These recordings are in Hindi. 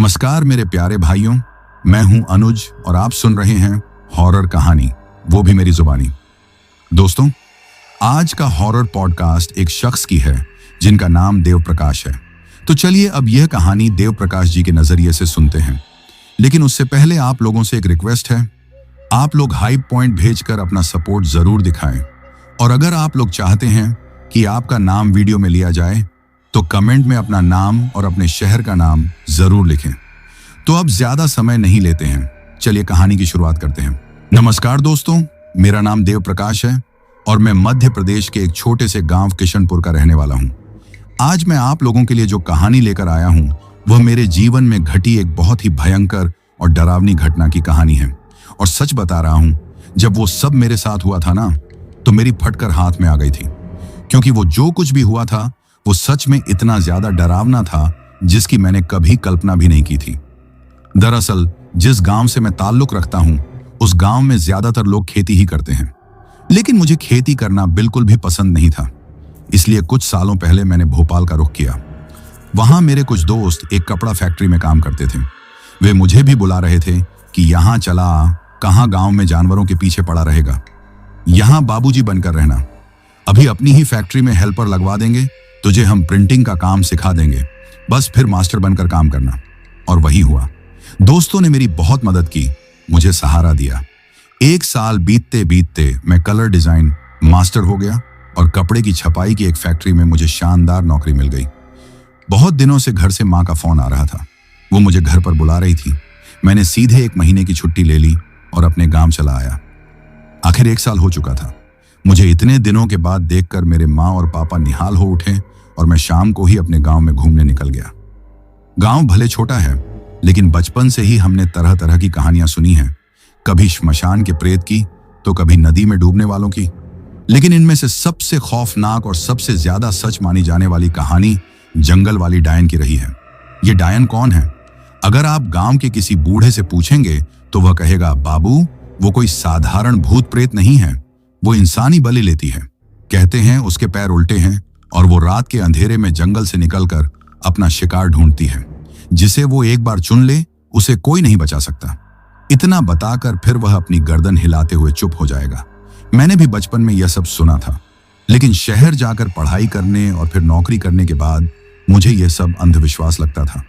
नमस्कार मेरे प्यारे भाइयों, मैं हूं अनुज और आप सुन रहे हैं हॉरर कहानी, वो भी मेरी जुबानी। दोस्तों, आज का हॉरर पॉडकास्ट एक शख्स की है जिनका नाम देव प्रकाश है। तो चलिए अब यह कहानी देव प्रकाश जी के नजरिए से सुनते हैं। लेकिन उससे पहले आप लोगों से एक रिक्वेस्ट है, आप लोग हाइप पॉइंट भेजकर अपना सपोर्ट जरूर दिखाएं। और अगर आप लोग चाहते हैं कि आपका नाम वीडियो में लिया जाए तो कमेंट में अपना नाम और अपने शहर का नाम जरूर लिखें। तो अब ज्यादा समय नहीं लेते हैं, चलिए कहानी की शुरुआत करते हैं। नमस्कार दोस्तों, मेरा नाम देव प्रकाश है और मैं मध्य प्रदेश के एक छोटे से गांव किशनपुर का रहने वाला हूं। आज मैं आप लोगों के लिए जो कहानी लेकर आया हूं वह मेरे जीवन में घटी एक बहुत ही भयंकर और डरावनी घटना की कहानी है। और सच बता रहा हूं, जब वो सब मेरे साथ हुआ था ना, तो मेरी फटकर हाथ में आ गई थी, क्योंकि वो जो कुछ भी हुआ था वो सच में इतना ज्यादा डरावना था जिसकी मैंने कभी कल्पना भी नहीं की थी। दरअसल जिस गांव से मैं ताल्लुक रखता हूं उस गांव में ज्यादातर लोग खेती ही करते हैं, लेकिन मुझे खेती करना बिल्कुल भी पसंद नहीं था। इसलिए कुछ सालों पहले मैंने भोपाल का रुख किया। वहां मेरे कुछ दोस्त एक कपड़ा फैक्ट्री में काम करते थे। वे मुझे भी बुला रहे थे कि यहां चला, कहां गांव में जानवरों के पीछे पड़ा रहेगा, यहां बाबूजी बनकर रहना, अभी अपनी ही फैक्ट्री में हेल्पर लगवा देंगे, तुझे हम प्रिंटिंग का काम सिखा देंगे, बस फिर मास्टर बनकर काम करना। और वही हुआ। दोस्तों ने मेरी बहुत मदद की, मुझे सहारा दिया। एक साल बीतते बीतते मैं कलर डिजाइन मास्टर हो गया और कपड़े की छपाई की एक फैक्ट्री में मुझे शानदार नौकरी मिल गई। बहुत दिनों से घर से माँ का फोन आ रहा था, वो मुझे घर पर बुला रही थी। मैंने सीधे 1 महीने की छुट्टी ले ली और अपने गांव चला आया। आखिर 1 साल हो चुका था। मुझे इतने दिनों के बाद देखकर मेरे माँ और पापा निहाल हो उठे और मैं शाम को ही अपने गांव में घूमने निकल गया। गांव भले छोटा है, लेकिन बचपन से ही हमने तरह तरह की कहानियां सुनी हैं, कभी श्मशान के प्रेत की तो कभी नदी में डूबने वालों की। लेकिन इनमें से सबसे खौफनाक और सबसे ज्यादा सच मानी जाने वाली कहानी जंगल वाली डायन की रही है। ये डायन कौन है? अगर आप गांव के किसी बूढ़े से पूछेंगे तो वह कहेगा, बाबू वो कोई साधारण भूत प्रेत नहीं है, वो इंसानी बलि लेती है। कहते हैं उसके पैर उल्टे हैं और वो रात के अंधेरे में जंगल से निकलकर अपना शिकार ढूंढती है। जिसे वो एक बार चुन ले उसे कोई नहीं बचा सकता। इतना बताकर फिर वह अपनी गर्दन हिलाते हुए चुप हो जाएगा। मैंने भी बचपन में यह सब सुना था, लेकिन शहर जाकर पढ़ाई करने और फिर नौकरी करने के बाद मुझे यह सब अंधविश्वास लगता था।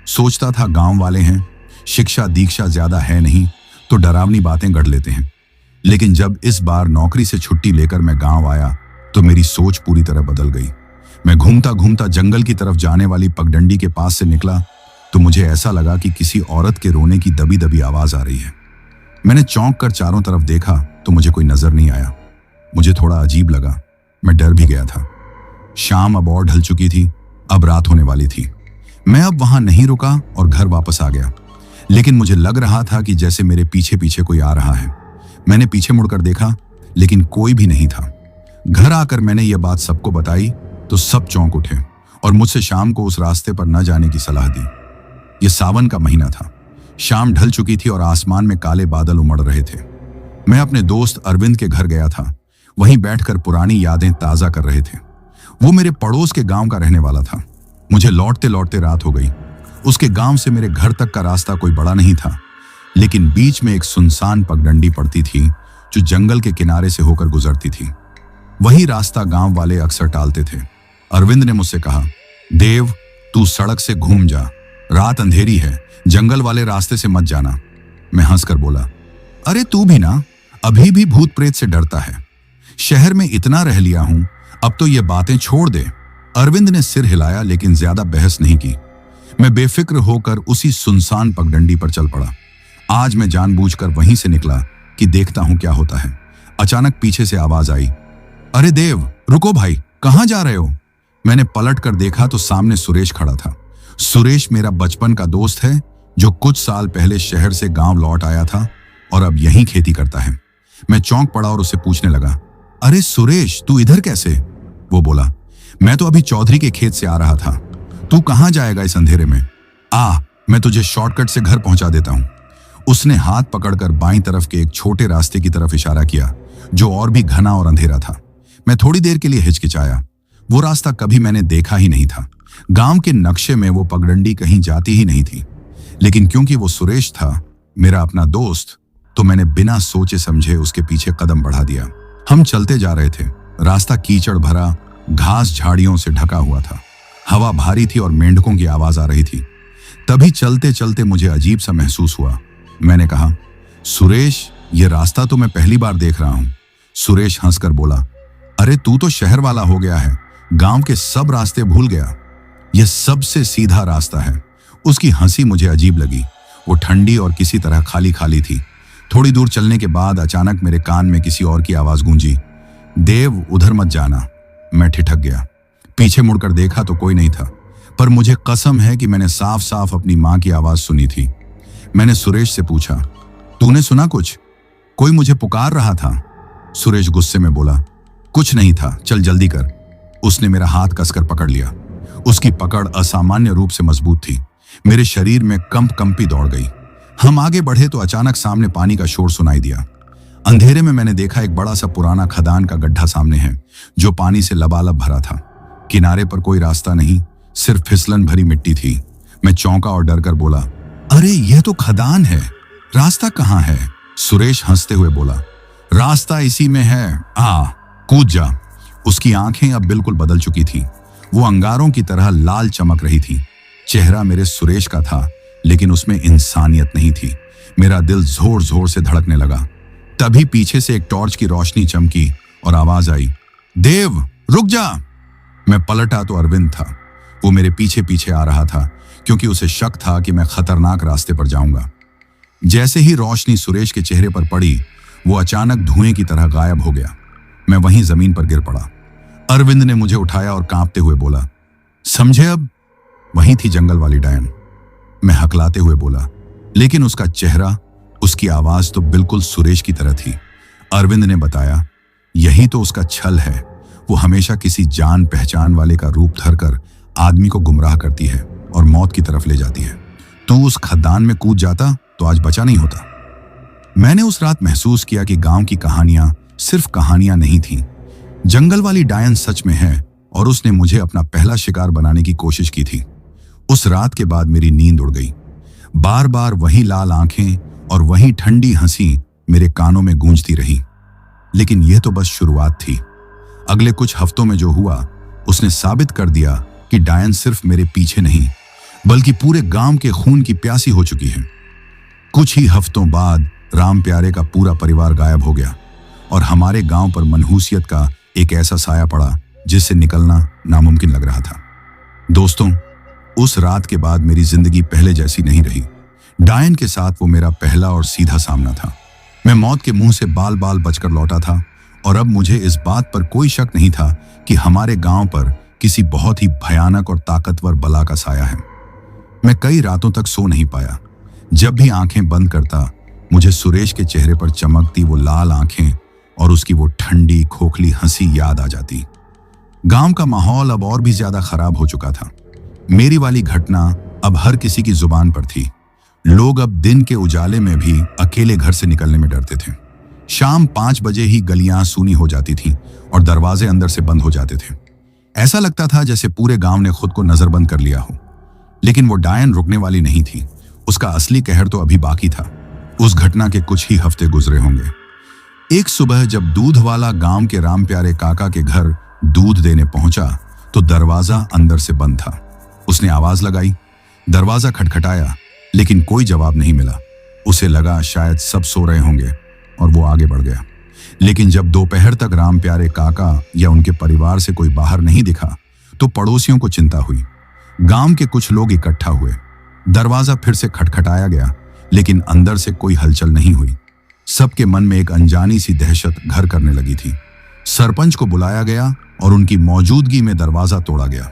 सोचता था गांव वाले हैं, शिक्षा दीक्षा ज्यादा है नहीं, तो डरावनी बातें गढ़ लेते हैं। लेकिन जब इस बार नौकरी से छुट्टी लेकर मैं गांव आया तो मेरी सोच पूरी तरह बदल गई। मैं घूमता घूमता जंगल की तरफ जाने वाली पगडंडी के पास से निकला तो मुझे ऐसा लगा कि किसी औरत के रोने की दबी दबी आवाज आ रही है। मैंने चौंक कर चारों तरफ देखा तो मुझे कोई नजर नहीं आया। मुझे थोड़ा अजीब लगा, मैं डर भी गया था। शाम अब और ढल चुकी थी, अब रात होने वाली थी। मैं अब वहां नहीं रुका और घर वापस आ गया। लेकिन मुझे लग रहा था कि जैसे मेरे पीछे पीछे कोई आ रहा है। मैंने पीछे मुड़कर देखा, लेकिन कोई भी नहीं था। घर आकर मैंने यह बात सबको बताई तो सब चौंक उठे और मुझसे शाम को उस रास्ते पर न जाने की सलाह दी। यह सावन का महीना था। शाम ढल चुकी थी और आसमान में काले बादल उमड़ रहे थे। मैं अपने दोस्त अरविंद के घर गया था। वहीं बैठकर पुरानी यादें ताजा कर रहे थे। वो मेरे पड़ोस के गांव का रहने वाला था। मुझे लौटते लौटते रात हो गई। उसके गांव से मेरे घर तक का रास्ता कोई बड़ा नहीं था, लेकिन बीच में एक सुनसान पगडंडी पड़ती थी जो जंगल के किनारे से होकर गुजरती थी। वही रास्ता गांव वाले अक्सर टालते थे। अरविंद ने मुझसे कहा, देव तू सड़क से घूम जा, रात अंधेरी है, जंगल वाले रास्ते से मत जाना। मैं हंसकर बोला, अरे तू भी ना अभी भी भूत प्रेत से डरता है। शहर में इतना रह लिया हूं, अब तो ये बातें छोड़ दे। अरविंद ने सिर हिलाया, लेकिन ज्यादा बहस नहीं की। मैं बेफिक्र होकर उसी सुनसान पगडंडी पर चल पड़ा। आज मैं जानबूझकर वहीं से निकला कि देखता हूं क्या होता है। अचानक पीछे से आवाज आई, अरे देव रुको भाई, कहां जा रहे हो? मैंने पलट कर देखा तो सामने सुरेश खड़ा था। सुरेश मेरा बचपन का दोस्त है जो कुछ साल पहले शहर से गांव लौट आया था और अब यहीं खेती करता है। मैं चौंक पड़ा और उससे पूछने लगा, अरे सुरेश तू इधर कैसे? वो बोला, मैं तो अभी चौधरी के खेत से आ रहा था। तू कहां जाएगा इस अंधेरे में? मैं तुझे शॉर्टकट से घर पहुंचा देता हूं। उसने हाथ पकड़कर बाईं तरफ के एक छोटे रास्ते की तरफ इशारा किया जो और भी घना और अंधेरा था। मैं थोड़ी देर के लिए हिचकिचाया। वो रास्ता कभी मैंने देखा ही नहीं था। गांव के नक्शे में वो पगडंडी कहीं जाती ही नहीं थी। लेकिन क्योंकि वो सुरेश था, मेरा अपना दोस्त, तो मैंने बिना सोचे समझे उसके पीछे कदम बढ़ा दिया। हम चलते जा रहे थे। रास्ता कीचड़ भरा, घास झाड़ियों से ढका हुआ था। हवा भारी थी और मेंढकों की आवाज आ रही थी। तभी चलते चलते मुझे अजीब सा महसूस हुआ। मैंने कहा, सुरेश, ये रास्ता तो मैं पहली बार देख रहा हूं। सुरेश हंसकर बोला, अरे तू तो शहर वाला हो गया है, गांव के सब रास्ते भूल गया। यह सबसे सीधा रास्ता है। उसकी हंसी मुझे अजीब लगी। वो ठंडी और किसी तरह खाली खाली थी। थोड़ी दूर चलने के बाद अचानक मेरे कान में किसी और की आवाज गूंजी, देव, उधर मत जाना। मैं ठिठक गया। पीछे मुड़कर देखा तो कोई नहीं था, पर मुझे कसम है कि मैंने साफ साफ अपनी मां की आवाज सुनी थी। मैंने सुरेश से पूछा, तूने सुना कुछ? कोई मुझे पुकार रहा था। सुरेश गुस्से में बोला, कुछ नहीं था, चल जल्दी कर। उसने मेरा हाथ कसकर पकड़ लिया। उसकी पकड़ असामान्य रूप से मजबूत थी। मेरे शरीर में कंपी दौड़ गई। हम आगे बढ़े तो अचानक सामने पानी का शोर सुनाई दिया। अंधेरे में मैंने देखा एक बड़ा सा पुराना खदान का गड्ढा सामने है, जो पानी से लबालब भरा था। किनारे पर कोई रास्ता नहीं, सिर्फ फिसलन भरी मिट्टी थी। मैं चौंका और डर कर बोला, अरे यह तो खदान है, रास्ता कहाँ है? सुरेश हंसते हुए बोला, रास्ता इसी में है, कूद जा। उसकी आंखें अब बिल्कुल बदल चुकी थी। वो अंगारों की तरह लाल चमक रही थी। चेहरा मेरे सुरेश का था, लेकिन उसमें इंसानियत नहीं थी। मेरा दिल जोर जोर से धड़कने लगा। तभी पीछे से एक टॉर्च की रोशनी चमकी और आवाज आई, देव, रुक जा। मैं पलटा तो अरविंद था। वो मेरे पीछे पीछे आ रहा था, क्योंकि उसे शक था कि मैं खतरनाक रास्ते पर जाऊंगा। जैसे ही रोशनी सुरेश के चेहरे पर पड़ी, वो अचानक धुएं की तरह गायब हो गया। मैं वहीं जमीन पर गिर पड़ा। अरविंद ने मुझे उठाया और कांपते हुए बोला, समझे अब? वहीं थी जंगल वाली डायन। मैं हकलाते हुए बोला, लेकिन उसका चेहरा, उसकी आवाज तो बिल्कुल सुरेश की तरह थी। अरविंद ने बताया, यही तो उसका छल है। वो हमेशा किसी जान पहचान वाले का रूप धरकर आदमी को गुमराह करती है और मौत की तरफ ले जाती है। तू उस खदान में कूद जाता तो आज बचा नहीं होता। मैंने उस रात महसूस किया कि गांव की कहानियां सिर्फ कहानियां नहीं थीं। जंगल वाली डायन सच में है और उसने मुझे अपना पहला शिकार बनाने की कोशिश की थी। उस रात के बाद मेरी नींद उड़ गई। बार बार वही लाल आंखें और वही ठंडी हंसी मेरे कानों में गूंजती रही। लेकिन यह तो बस शुरुआत थी। अगले कुछ हफ्तों में जो हुआ, उसने साबित कर दिया कि डायन सिर्फ मेरे पीछे नहीं, बल्कि पूरे गांव के खून की प्यासी हो चुकी है। कुछ ही हफ्तों बाद राम प्यारे का पूरा परिवार गायब हो गया और हमारे गांव पर मनहूसियत का एक ऐसा साया पड़ा जिससे निकलना नामुमकिन लग रहा था। दोस्तों, उस रात के बाद मेरी जिंदगी पहले जैसी नहीं रही। डायन के साथ वो मेरा पहला और सीधा सामना था। मैं मौत के मुंह से बाल बाल बचकर लौटा था और अब मुझे इस बात पर कोई शक नहीं था कि हमारे गांव पर किसी बहुत ही भयानक और ताकतवर बला का साया है। मैं कई रातों तक सो नहीं पाया। जब भी आंखें बंद करता, मुझे सुरेश के चेहरे पर चमकती वो लाल आंखें और उसकी वो ठंडी खोखली हंसी याद आ जाती। गांव का माहौल अब और भी ज्यादा खराब हो चुका था। मेरी वाली घटना अब हर किसी की जुबान पर थी। लोग अब दिन के उजाले में भी अकेले घर से निकलने में डरते थे। शाम 5 बजे ही गलियां सूनी हो जाती थीं और दरवाजे अंदर से बंद हो जाते थे। ऐसा लगता था जैसे पूरे गांव ने खुद को नजरबंद कर लिया हो। लेकिन वो डायन रुकने वाली नहीं थी। उसका असली कहर तो अभी बाकी था। उस घटना के कुछ ही हफ्ते गुजरे होंगे। एक सुबह जब दूध वाला गांव के राम प्यारे काका के घर दूध देने पहुंचा तो दरवाजा अंदर से बंद था। उसने आवाज लगाई, दरवाजा खटखटाया, लेकिन कोई जवाब नहीं मिला। उसे लगा शायद सब सो रहे होंगे और वो आगे बढ़ गया। लेकिन जब दोपहर तक राम प्यारे काका या उनके परिवार से कोई बाहर नहीं दिखा तो पड़ोसियों को चिंता हुई। गांव के कुछ लोग इकट्ठा हुए। दरवाजा फिर से खटखटाया गया, लेकिन अंदर से कोई हलचल नहीं हुई। सबके मन में एक अनजानी सी दहशत घर करने लगी थी। सरपंच को बुलाया गया और उनकी मौजूदगी में दरवाजा तोड़ा गया।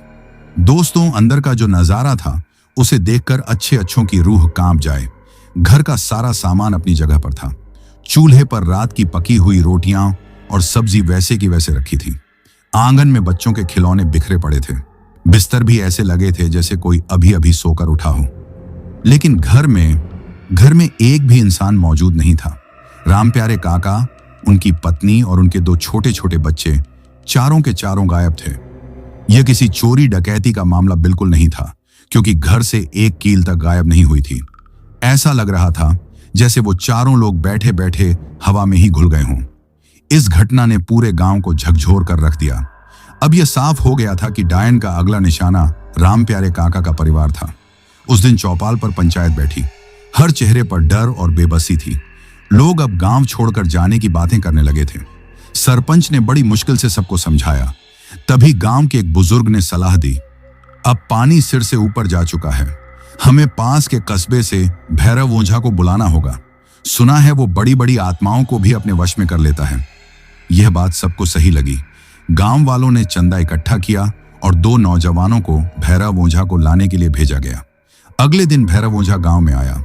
दोस्तों, अंदर का जो नजारा था उसे देखकर अच्छे अच्छों की रूह कांप जाए। घर का सारा सामान अपनी जगह पर था। चूल्हे पर रात की पकी हुई रोटियां और सब्जी वैसे की वैसे रखी थी। आंगन में बच्चों के खिलौने बिखरे पड़े थे। बिस्तर भी ऐसे लगे थे जैसे कोई अभी अभी सोकर उठा हो। लेकिन घर में एक भी इंसान मौजूद नहीं था। राम प्यारे काका, उनकी पत्नी और उनके 2 छोटे छोटे बच्चे चारों के चारों गायब थे। यह किसी चोरी डकैती का मामला बिल्कुल नहीं था, क्योंकि घर से एक कील तक गायब नहीं हुई थी। ऐसा लग रहा था जैसे वो चारों लोग बैठे बैठे हवा में ही घुल गए हों। इस घटना ने पूरे गांव को झकझोर कर रख दिया। अब यह साफ हो गया था कि डायन का अगला निशाना राम प्यारे काका का परिवार था। उस दिन चौपाल पर पंचायत बैठी। हर चेहरे पर डर और बेबसी थी। लोग अब गांव छोड़कर जाने की बातें करने लगे थे। सरपंच ने बड़ी मुश्किल से सबको समझाया। तभी गांव के एक बुजुर्ग ने सलाह दी, अब पानी सिर से ऊपर जा चुका है, हमें पास के कस्बे से भैरव ओझा को बुलाना होगा। सुना है वो बड़ी बड़ी आत्माओं को भी अपने वश में कर लेता है। यह बात सबको सही लगी। गांव वालों ने चंदा इकट्ठा किया और 2 नौजवानों को भैरव ओझा को लाने के लिए भेजा गया। अगले दिन भैरव ओझा गांव में आया।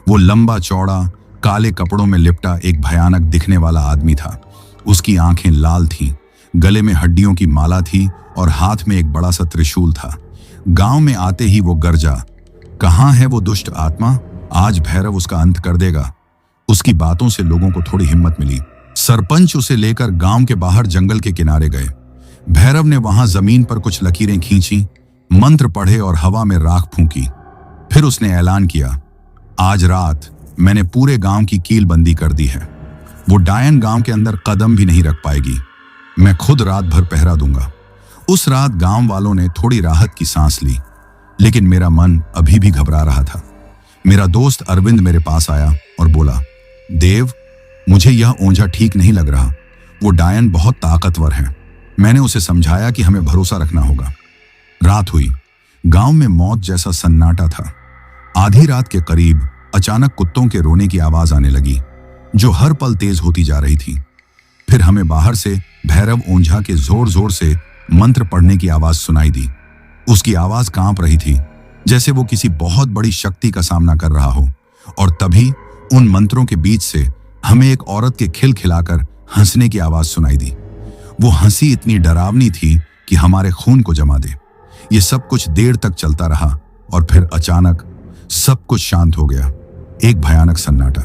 वो लंबा चौड़ा काले कपड़ों में लिपटा एक भयानक दिखने वाला आदमी था। उसकी आंखें लाल थीं, गले में हड्डियों की माला थी और हाथ में एक बड़ा सा त्रिशूल था। गांव में आते ही वो गरजा, कहां है वो दुष्ट आत्मा, आज भैरव उसका अंत कर देगा। उसकी बातों से लोगों को थोड़ी हिम्मत मिली। सरपंच उसे लेकर गांव के बाहर जंगल के किनारे गए। भैरव ने वहां जमीन पर कुछ लकीरें खींची, मंत्र पढ़े और हवा में राख फूंकी। फिर उसने ऐलान किया, आज रात मैंने पूरे गांव की कीलबंदी कर दी है। वो डायन गांव के अंदर कदम भी नहीं रख पाएगी। मैं खुद रात भर पहरा दूंगा। उस रात गांव वालों ने थोड़ी राहत की सांस ली, लेकिन मेरा मन अभी भी घबरा रहा था। मेरा दोस्त अरविंद मेरे पास आया और बोला, देव, मुझे यह ओझा ठीक नहीं लग रहा। वो डायन बहुत ताकतवर है। मैंने उसे समझाया कि हमें भरोसा रखना होगा। रात हुई। गांव में मौत जैसा सन्नाटा था। आधी रात के करीब अचानक कुत्तों के रोने की आवाज आने लगी, जो हर पल तेज होती जा रही थी। फिर हमें बाहर से भैरव ओझा के जोर जोर से मंत्र पढ़ने की आवाज सुनाई दी। उसकी आवाज कांप रही थी, जैसे वो किसी बहुत बड़ी शक्ति का सामना कर रहा हो। और तभी उन मंत्रों के बीच से हमें एक औरत के खिलखिलाकर हंसने की आवाज सुनाई दी। वो हंसी इतनी डरावनी थी कि हमारे खून को जमा दे। ये सब कुछ देर तक चलता रहा और फिर अचानक सब कुछ शांत हो गया। एक भयानक सन्नाटा।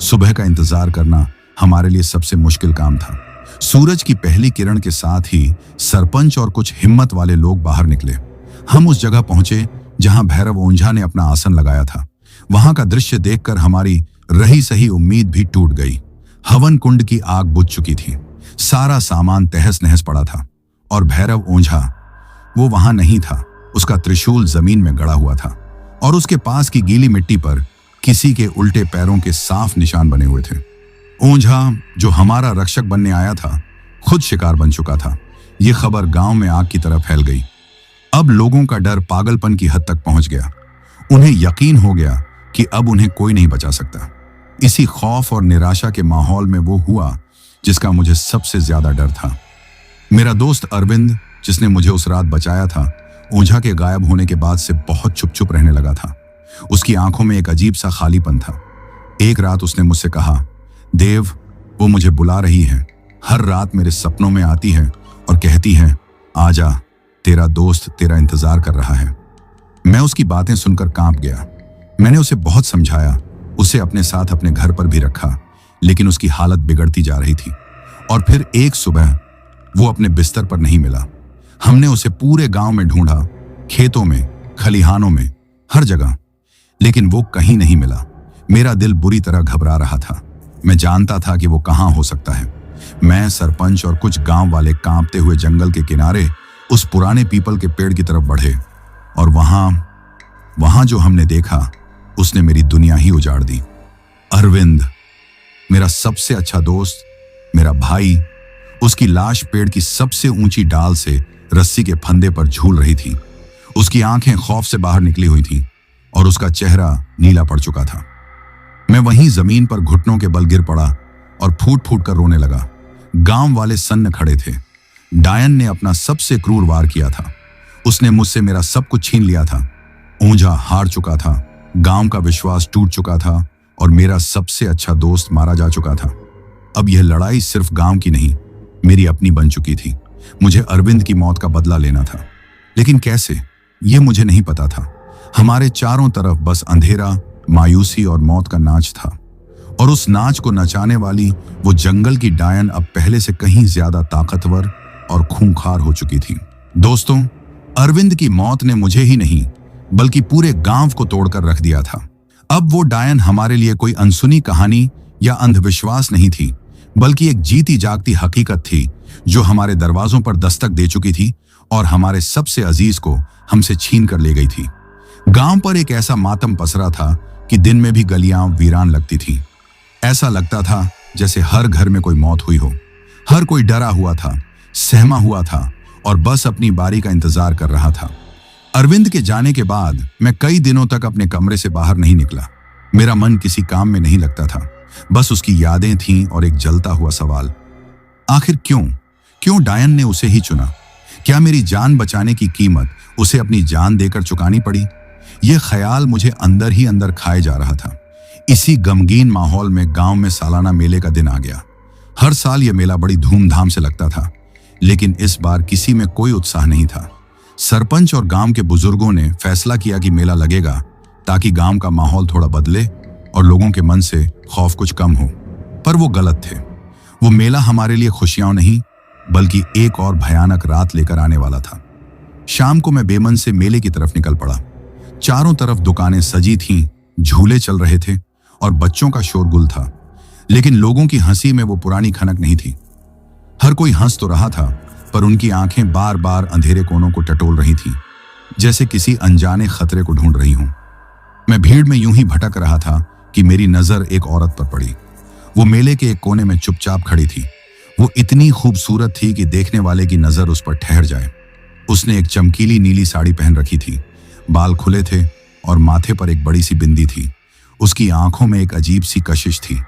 सुबह का इंतजार करना हमारे लिए सबसे मुश्किल काम था। सूरज की पहली किरण के साथ ही सरपंच और कुछ हिम्मत वाले लोग बाहर निकले। हम उस जगह पहुंचे जहां भैरव ओझा ने अपना आसन लगाया था। वहां का दृश्य देखकर हमारी रही सही उम्मीद भी टूट गई। हवन कुंड की आग बुझ चुकी थी। सारा सामान तहस नहस पड़ा था और भैरव ओझा, वो वहां नहीं था। उसका त्रिशूल जमीन में गड़ा हुआ था और उसके पास की गीली मिट्टी पर किसी के उल्टे पैरों के साफ निशान बने हुए थे। ओझा, जो हमारा रक्षक बनने आया था, खुद शिकार बन चुका था। यह खबर गांव में आग की तरह फैल गई। अब लोगों का डर पागलपन की हद तक पहुंच गया। उन्हें यकीन हो गया कि अब उन्हें कोई नहीं बचा सकता। इसी खौफ और निराशा के माहौल में वो हुआ जिसका मुझे सबसे ज्यादा डर था। मेरा दोस्त अरविंद, जिसने मुझे उस रात बचाया था, ओझा के गायब होने के बाद से बहुत चुप चुप रहने लगा था। उसकी आंखों में एक अजीब सा खालीपन था। एक रात उसने मुझसे कहा, देव, वो मुझे बुला रही है। हर रात मेरे सपनों में आती है और कहती है, आजा, तेरा दोस्त तेरा इंतजार कर रहा है। मैं उसकी बातें सुनकर कांप गया। मैंने उसे बहुत समझाया, उसे अपने साथ अपने घर पर भी रखा, लेकिन उसकी हालत बिगड़ती जा रही थी। और फिर एक सुबह वो अपने बिस्तर पर नहीं मिला। हमने उसे पूरे गांव में ढूंढा, खेतों में, खलिहानों में, हर जगह, लेकिन वो कहीं नहीं मिला। मेरा दिल बुरी तरह घबरा रहा था। मैं जानता था कि वो कहां हो सकता है। मैं, सरपंच और कुछ गांव वाले कांपते हुए जंगल के किनारे उस पुराने पीपल के पेड़ की तरफ बढ़े और वहां जो हमने देखा, उसने मेरी दुनिया ही उजाड़ दी। अरविंद, मेरा सबसे अच्छा दोस्त, मेरा भाई, उसकी लाश पेड़ की सबसे ऊंची डाल से रस्सी के फंदे पर झूल रही थी। उसकी आंखें खौफ से बाहर निकली हुई थीं और उसका चेहरा नीला पड़ चुका था। मैं वहीं जमीन पर घुटनों के बल गिर पड़ा और फूट फूट कर रोने लगा। गांव वाले सन्न खड़े थे। डायन ने अपना सबसे क्रूर वार किया था। उसने मुझसे मेरा सब कुछ छीन लिया था। ओझा हार चुका था, गांव का विश्वास टूट चुका था और मेरा सबसे अच्छा दोस्त मारा जा चुका था। अब यह लड़ाई सिर्फ गांव की नहीं, मेरी अपनी बन चुकी थी। मुझे अरविंद की मौत का बदला लेना था, लेकिन कैसे, यह मुझे नहीं पता था। हमारे चारों तरफ बस अंधेरा, मायूसी और मौत का नाच था। और उस नाच को नचाने वाली वो जंगल की डायन अब पहले से कहीं ज्यादा ताकतवर और खूंखार हो चुकी थी। दोस्तों, अरविंद की मौत ने मुझे ही नहीं बल्कि पूरे गांव को तोड़कर रख दिया था। अब वो डायन हमारे लिए कोई अनसुनी कहानी या अंधविश्वास नहीं थी, बल्कि एक जीती जागती हकीकत थी जो हमारे दरवाजों पर दस्तक दे चुकी थी और हमारे सबसे अजीज को हमसे छीन कर ले गई थी। गांव पर एक ऐसा मातम पसरा था कि दिन में भी गलियां वीरान लगती थी। ऐसा लगता था जैसे हर घर में कोई मौत हुई हो। हर कोई डरा हुआ था, सहमा हुआ था और बस अपनी बारी का इंतजार कर रहा था। अरविंद के जाने के बाद मैं कई दिनों तक अपने कमरे से बाहर नहीं निकला। मेरा मन किसी काम में नहीं लगता था, बस उसकी यादें थीं और एक जलता हुआ सवाल, आखिर क्यों डायन ने उसे ही चुना? क्या मेरी जान बचाने की कीमत उसे अपनी जान देकर चुकानी पड़ी? यह ख्याल मुझे अंदर ही अंदर खाए जा रहा था। इसी गमगीन माहौल में गांव में सालाना मेले का दिन आ गया। हर साल यह मेला बड़ी धूमधाम से लगता था, लेकिन इस बार किसी में कोई उत्साह नहीं था। सरपंच और गांव के बुजुर्गों ने फैसला किया कि मेला लगेगा ताकि गांव का माहौल थोड़ा बदले और लोगों के मन से खौफ कुछ कम हो। पर वो गलत थे। वो मेला हमारे लिए खुशियां नहीं, बल्कि एक और भयानक रात लेकर आने वाला था। शाम को मैं बेमन से मेले की तरफ निकल पड़ा। चारों तरफ दुकानें सजी थीं, झूले चल रहे थे और बच्चों का शोरगुल था, लेकिन लोगों की हंसी में वो पुरानी खनक नहीं थी। हर कोई हंस तो रहा था, पर उनकी आंखें बार बार अंधेरे कोनों को टटोल रही थीं, जैसे किसी अनजाने खतरे को ढूंढ रही हूं। मैं भीड़ में यूं ही भटक रहा था कि मेरी नजर एक औरत पर पड़ी। वो मेले के एक कोने में चुपचाप खड़ी थी। वो इतनी खूबसूरत थी कि देखने वाले की नजर उस पर ठहर जाए। उसने एक चमकीली नीली साड़ी पहन रखी थी, बाल खुले थे और माथे पर एक बड़ी सी बिंदी थी। उसकी आंखों में एक अजीब सी कशिश थी।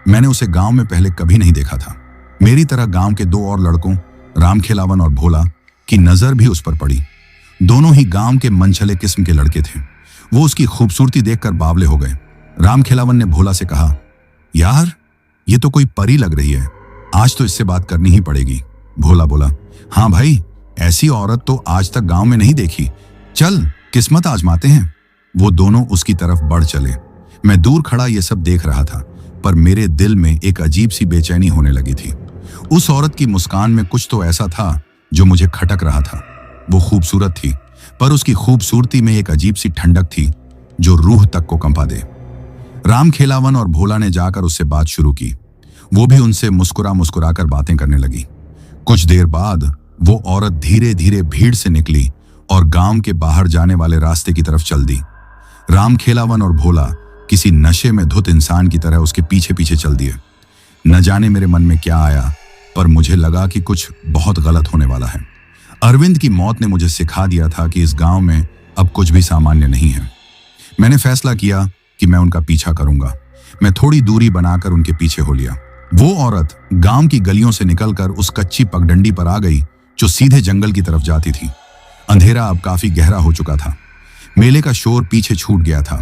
मैंने उसे गांव में पहले कभी नहीं देखा था। मेरी तरह गांव के दो और लड़कों, रामखेलावन और भोला, की नजर भी उस पर पड़ी। दोनों ही गांव के मनचले किस्म के लड़के थे। वो उसकी खूबसूरती देखकर बावले हो गए। रामखेलावन ने भोला से कहा, यार, ये तो कोई परी लग रही है, आज तो इससे बात करनी ही पड़ेगी। भोला बोला, हाँ भाई, ऐसी औरत तो आज तक गांव में नहीं देखी, चल किस्मत आजमाते हैं। वो दोनों उसकी तरफ बढ़ चले। मैं दूर खड़ा ये सब देख रहा था, पर मेरे दिल में एक अजीब सी बेचैनी होने लगी थी। उस औरत की मुस्कान में कुछ तो ऐसा था जो मुझे खटक रहा था। वो खूबसूरत थी, पर उसकी खूबसूरती में एक अजीब सी ठंडक थी जो रूह तक को कंपा दे। रामखेलावन और भोला ने जाकर उससे बात शुरू की। वो भी उनसे मुस्कुरा मुस्कुरा कर बातें करने लगी। कुछ देर बाद वो औरत धीरे धीरे भीड़ से निकली और गांव के बाहर जाने वाले रास्ते की तरफ चल दी। रामखेलावन और भोला किसी नशे में धुत इंसान की तरह उसके पीछे पीछे चल दिए। न जाने मेरे मन में क्या आया, पर मुझे लगा कि कुछ बहुत गलत होने वाला है। अरविंद की मौत ने मुझे सिखा दिया था कि इस गांव में अब कुछ भी सामान्य नहीं है। मैंने फैसला किया कि मैं उनका पीछा करूंगा। मैं थोड़ी दूरी बनाकर उनके पीछे हो लिया। वो औरत गांव की गलियों से निकलकर उस कच्ची पगडंडी पर आ गई जो सीधे जंगल की तरफ जाती थी। अंधेरा अब काफी गहरा हो चुका था। मेले का शोर पीछे छूट गया था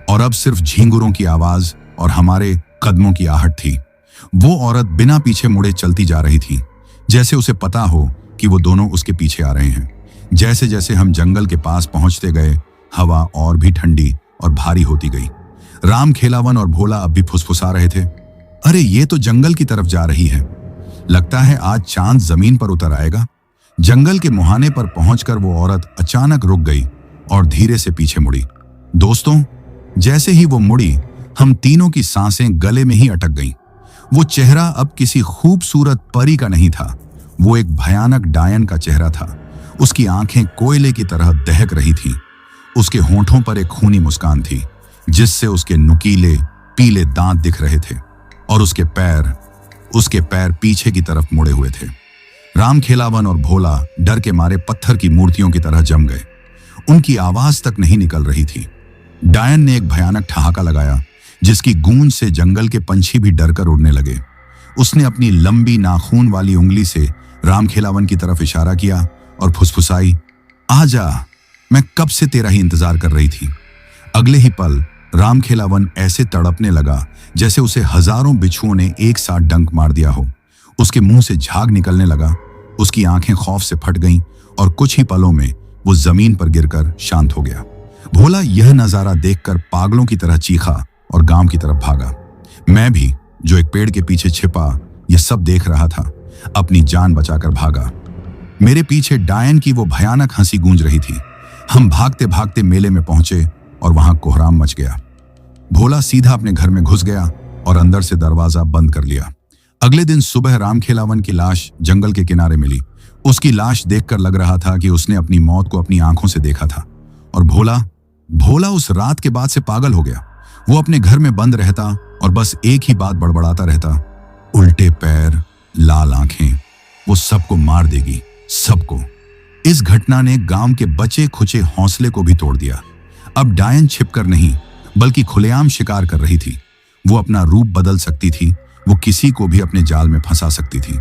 और अब सिर्फ झींगुरों की आवाज और हमारे कदमों की आहट थी। वो औरत बिना पीछे मुड़े चलती जा रही थी, जैसे उसे पता हो कि वो दोनों उसके पीछे आ रहे हैं। जैसे जैसे हम जंगल के पास पहुंचते गए, हवा और भी ठंडी और भारी होती गई। रामखेलावन और भोला अब भी फुसफुसा रहे थे, अरे ये तो जंगल की तरफ जा रही है, लगता है आज चांद जमीन पर उतर आएगा। जंगल के मुहाने पर पहुंचकर वो औरत अचानक रुक गई और धीरे से पीछे मुड़ी। दोस्तों, जैसे ही वो मुड़ी, हम तीनों की सांसें गले में ही अटक गईं। वो चेहरा अब किसी खूबसूरत परी का नहीं था, वो एक भयानक डायन का चेहरा था। उसकी आंखें कोयले की तरह दहक रही थीं। उसके होंठों पर एक खूनी मुस्कान थी, जिससे उसके नुकीले पीले दांत दिख रहे थे, और उसके पैर पीछे की तरफ मुड़े हुए थे। रामखेलावन और भोला डर के मारे पत्थर की मूर्तियों की तरह जम गए। उनकी आवाज तक नहीं निकल रही थी। डायन ने एक भयानक ठहाका लगाया, जिसकी गूंज से जंगल के पंछी भी डरकर उड़ने लगे। उसने अपनी लंबी नाखून वाली उंगली से रामखेलावन की तरफ इशारा किया और फुसफुसाई, आजा, मैं कब से तेरा ही इंतजार कर रही थी। अगले ही पल रामखेलावन ऐसे तड़पने लगा जैसे उसे हजारों बिच्छुओं ने एक साथ डंक मार दिया हो। उसके मुंह से झाग निकलने लगा, उसकी आंखें खौफ से फट गईं और कुछ ही पलों में वो जमीन पर गिरकर शांत हो गया। भोला यह नजारा देखकर पागलों की तरह चीखा और गांव की तरफ भागा। मैं भी, जो एक पेड़ के पीछे छिपा यह सब देख रहा था, अपनी जान बचाकर भागा। मेरे पीछे डायन की वो भयानक हंसी गूंज रही थी। हम भागते भागते मेले में पहुंचे और वहां कोहराम मच गया। भोला सीधा अपने घर में घुस गया और अंदर से दरवाजा बंद कर लिया। अगले दिन सुबह रामखेलावन की लाश जंगल के किनारे मिली। उसकी लाश देखकर लग रहा था कि उसने अपनी मौत को अपनी आंखों से देखा था। और भोला उस रात के बाद से पागल हो गया। वो अपने घर में बंद रहता और बस एक ही बात बड़बड़ाता रहता, उल्टे पैर, लाल आंखें, वो सबको मार देगी, सबको। इस घटना ने गांव के बचे खुचे हौसले को भी तोड़ दिया। अब डायन छिपकर नहीं बल्कि खुलेआम शिकार कर रही थी। वो अपना रूप बदल सकती थी, वो किसी को भी अपने जाल में फंसा सकती थी।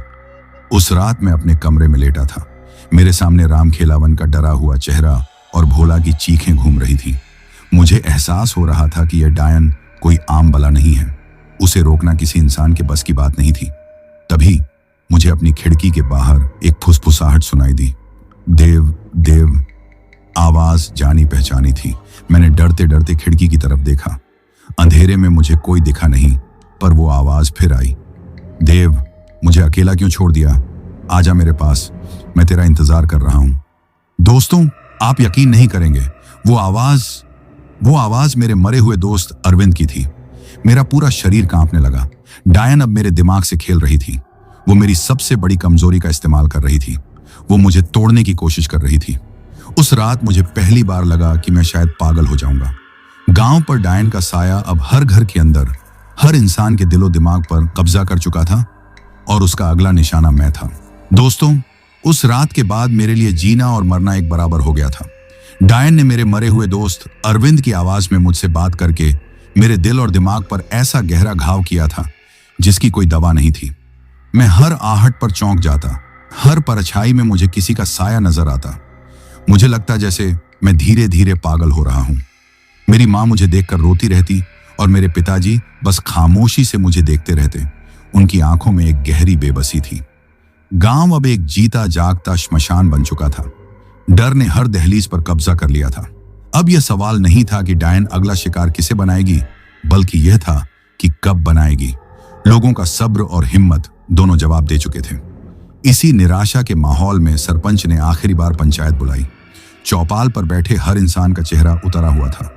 उस रात मैं अपने कमरे में लेटा था। मेरे सामने रामखेलावन का डरा हुआ चेहरा और भोला की चीखें घूम रही थी। मुझे एहसास हो रहा था कि यह डायन कोई आम बला नहीं है। उसे रोकना किसी इंसान के बस की बात नहीं थी। तभी मुझे अपनी खिड़की के बाहर एक फुसफुसाहट सुनाई दी। देव देव, आवाज जानी पहचानी थी। मैंने डरते डरते खिड़की की तरफ देखा। अंधेरे में मुझे कोई दिखा नहीं, पर वो आवाज फिर आई। देव, मुझे अकेला क्यों छोड़ दिया? आजा मेरे पास, मैं तेरा इंतजार कर रहा हूं। दोस्तों, आप यकीन नहीं करेंगे, वो आवाज मेरे मरे हुए दोस्त अरविंद की थी। मेरा पूरा शरीर कांपने लगा। डायन अब मेरे दिमाग से खेल रही थी। वो मेरी सबसे बड़ी कमजोरी का इस्तेमाल कर रही थी। वो मुझे तोड़ने की कोशिश कर रही थी। उस रात मुझे पहली बार लगा कि मैं शायद पागल हो जाऊंगा। गांव पर डायन का साया अब हर घर के अंदर, हर इंसान के दिलो दिमाग पर कब्जा कर चुका था और उसका अगला निशाना मैं था। दोस्तों, उस रात के बाद मेरे लिए जीना और मरना एक बराबर हो गया था। डायन ने मेरे मरे हुए दोस्त अरविंद की आवाज में मुझसे बात करके मेरे दिल और दिमाग पर ऐसा गहरा घाव किया था जिसकी कोई दवा नहीं थी। मैं हर आहट पर चौंक जाता, हर परछाई में मुझे किसी का साया नजर आता। मुझे लगता जैसे मैं धीरे धीरे पागल हो रहा हूं। मेरी माँ मुझे देखकर रोती रहती और मेरे पिताजी बस खामोशी से मुझे देखते रहते। उनकी आंखों में एक गहरी बेबसी थी। गांव अब एक जीता जागता श्मशान बन चुका था। डर ने हर दहलीज पर कब्जा कर लिया था। अब यह सवाल नहीं था कि डायन अगला शिकार किसे बनाएगी, बल्कि यह था कि कब बनाएगी। लोगों का सब्र और हिम्मत दोनों जवाब दे चुके थे। इसी निराशा के माहौल में सरपंच ने आखिरी बार पंचायत बुलाई। चौपाल पर बैठे हर इंसान का चेहरा उतरा हुआ था।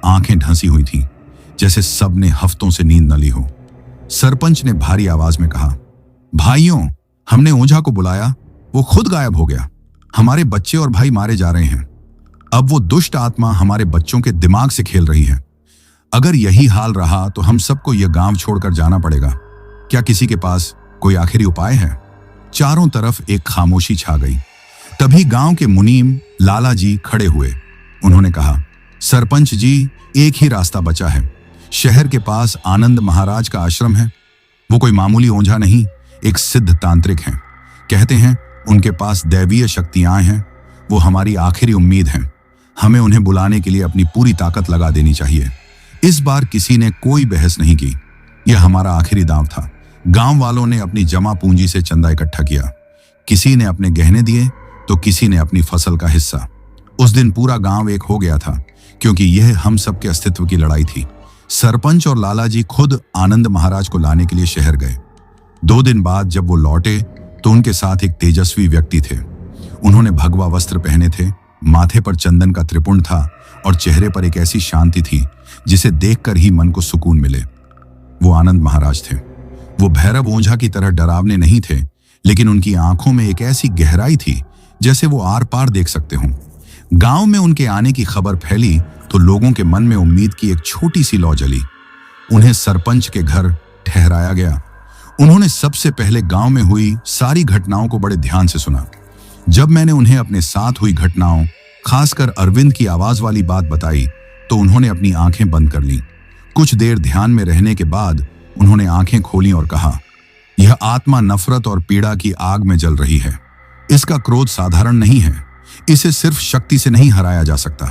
आंखें ढंसी हुई थीं, जैसे सब ने हफ्तों से नींद न ली हो। सरपंच ने भारी आवाज में कहा, भाइयों, हमने ओझा को बुलाया, वो खुद गायब हो गया। हमारे बच्चे और भाई मारे जा रहे हैं। अब वो दुष्ट आत्मा हमारे बच्चों के दिमाग से खेल रही है। अगर यही हाल रहा तो हम सबको यह गांव छोड़कर जाना पड़ेगा। क्या किसी के पास कोई आखिरी उपाय है? चारों तरफ एक खामोशी छा गई। तभी गांव के मुनीम लाला जी खड़े हुए। उन्होंने कहा, सरपंच जी, एक ही रास्ता बचा है। शहर के पास आनंद महाराज का आश्रम है। वो कोई मामूली ओझा नहीं, एक सिद्ध तांत्रिक हैं। कहते हैं उनके पास दैवीय शक्तियां हैं। वो हमारी आखिरी उम्मीद हैं। हमें उन्हें बुलाने के लिए अपनी पूरी ताकत लगा देनी चाहिए। इस बार किसी ने कोई बहस नहीं की। यह हमारा आखिरी दांव था। गांव वालों ने अपनी जमा पूंजी से चंदा इकट्ठा किया। किसी ने अपने गहने दिए तो किसी ने अपनी फसल का हिस्सा। उस दिन पूरा गांव एक हो गया था, क्योंकि यह हम सबके अस्तित्व की लड़ाई थी। सरपंच और लाला जी खुद आनंद महाराज को लाने के लिए शहर गए। 2 दिन बाद जब वो लौटे तो उनके साथ एक तेजस्वी व्यक्ति थे। उन्होंने भगवा वस्त्र पहने थे, माथे पर चंदन का त्रिपुंड था और चेहरे पर एक ऐसी शांति थी जिसे देखकर ही मन को सुकून मिले। वो आनंद महाराज थे। वो भैरव ओझा की तरह डरावने नहीं थे, लेकिन उनकी आंखों में एक ऐसी गहराई थी जैसे वो आर पार देख सकते हों। गांव में उनके आने की खबर फैली तो लोगों के मन में उम्मीद की एक छोटी सी लौ जली। उन्हें सरपंच के घर ठहराया गया। उन्होंने सबसे पहले गांव में हुई सारी घटनाओं को बड़े ध्यान से सुना। जब मैंने उन्हें अपने साथ हुई घटनाओं, खासकर अरविंद की आवाज वाली बात बताई, तो उन्होंने अपनी आंखें बंद कर लीं। कुछ देर ध्यान में रहने के बाद उन्होंने आंखें खोली और कहा, यह आत्मा नफरत और पीड़ा की आग में जल रही है। इसका क्रोध साधारण नहीं है। इसे सिर्फ शक्ति से नहीं हराया जा सकता।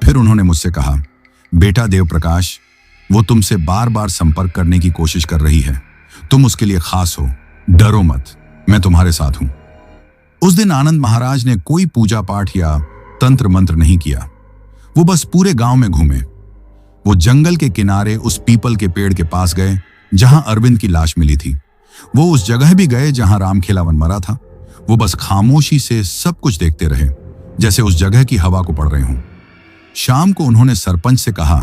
फिर उन्होंने मुझसे कहा, बेटा देव प्रकाश, वो तुमसे बार बार संपर्क करने की कोशिश कर रही है। तुम उसके लिए खास हो। डरो मत, मैं तुम्हारे साथ हूं। उस दिन आनंद महाराज ने कोई पूजा पाठ या तंत्र मंत्र नहीं किया। वो बस पूरे गांव में घूमे। वो जंगल के किनारे उस पीपल के पेड़ के पास गए जहां अरविंद की लाश मिली थी। वो उस जगह भी गए जहां रामखेलावन मरा था। वो बस खामोशी से सब कुछ देखते रहे, जैसे उस जगह की हवा को पढ़ रहे हों। शाम को उन्होंने सरपंच से कहा,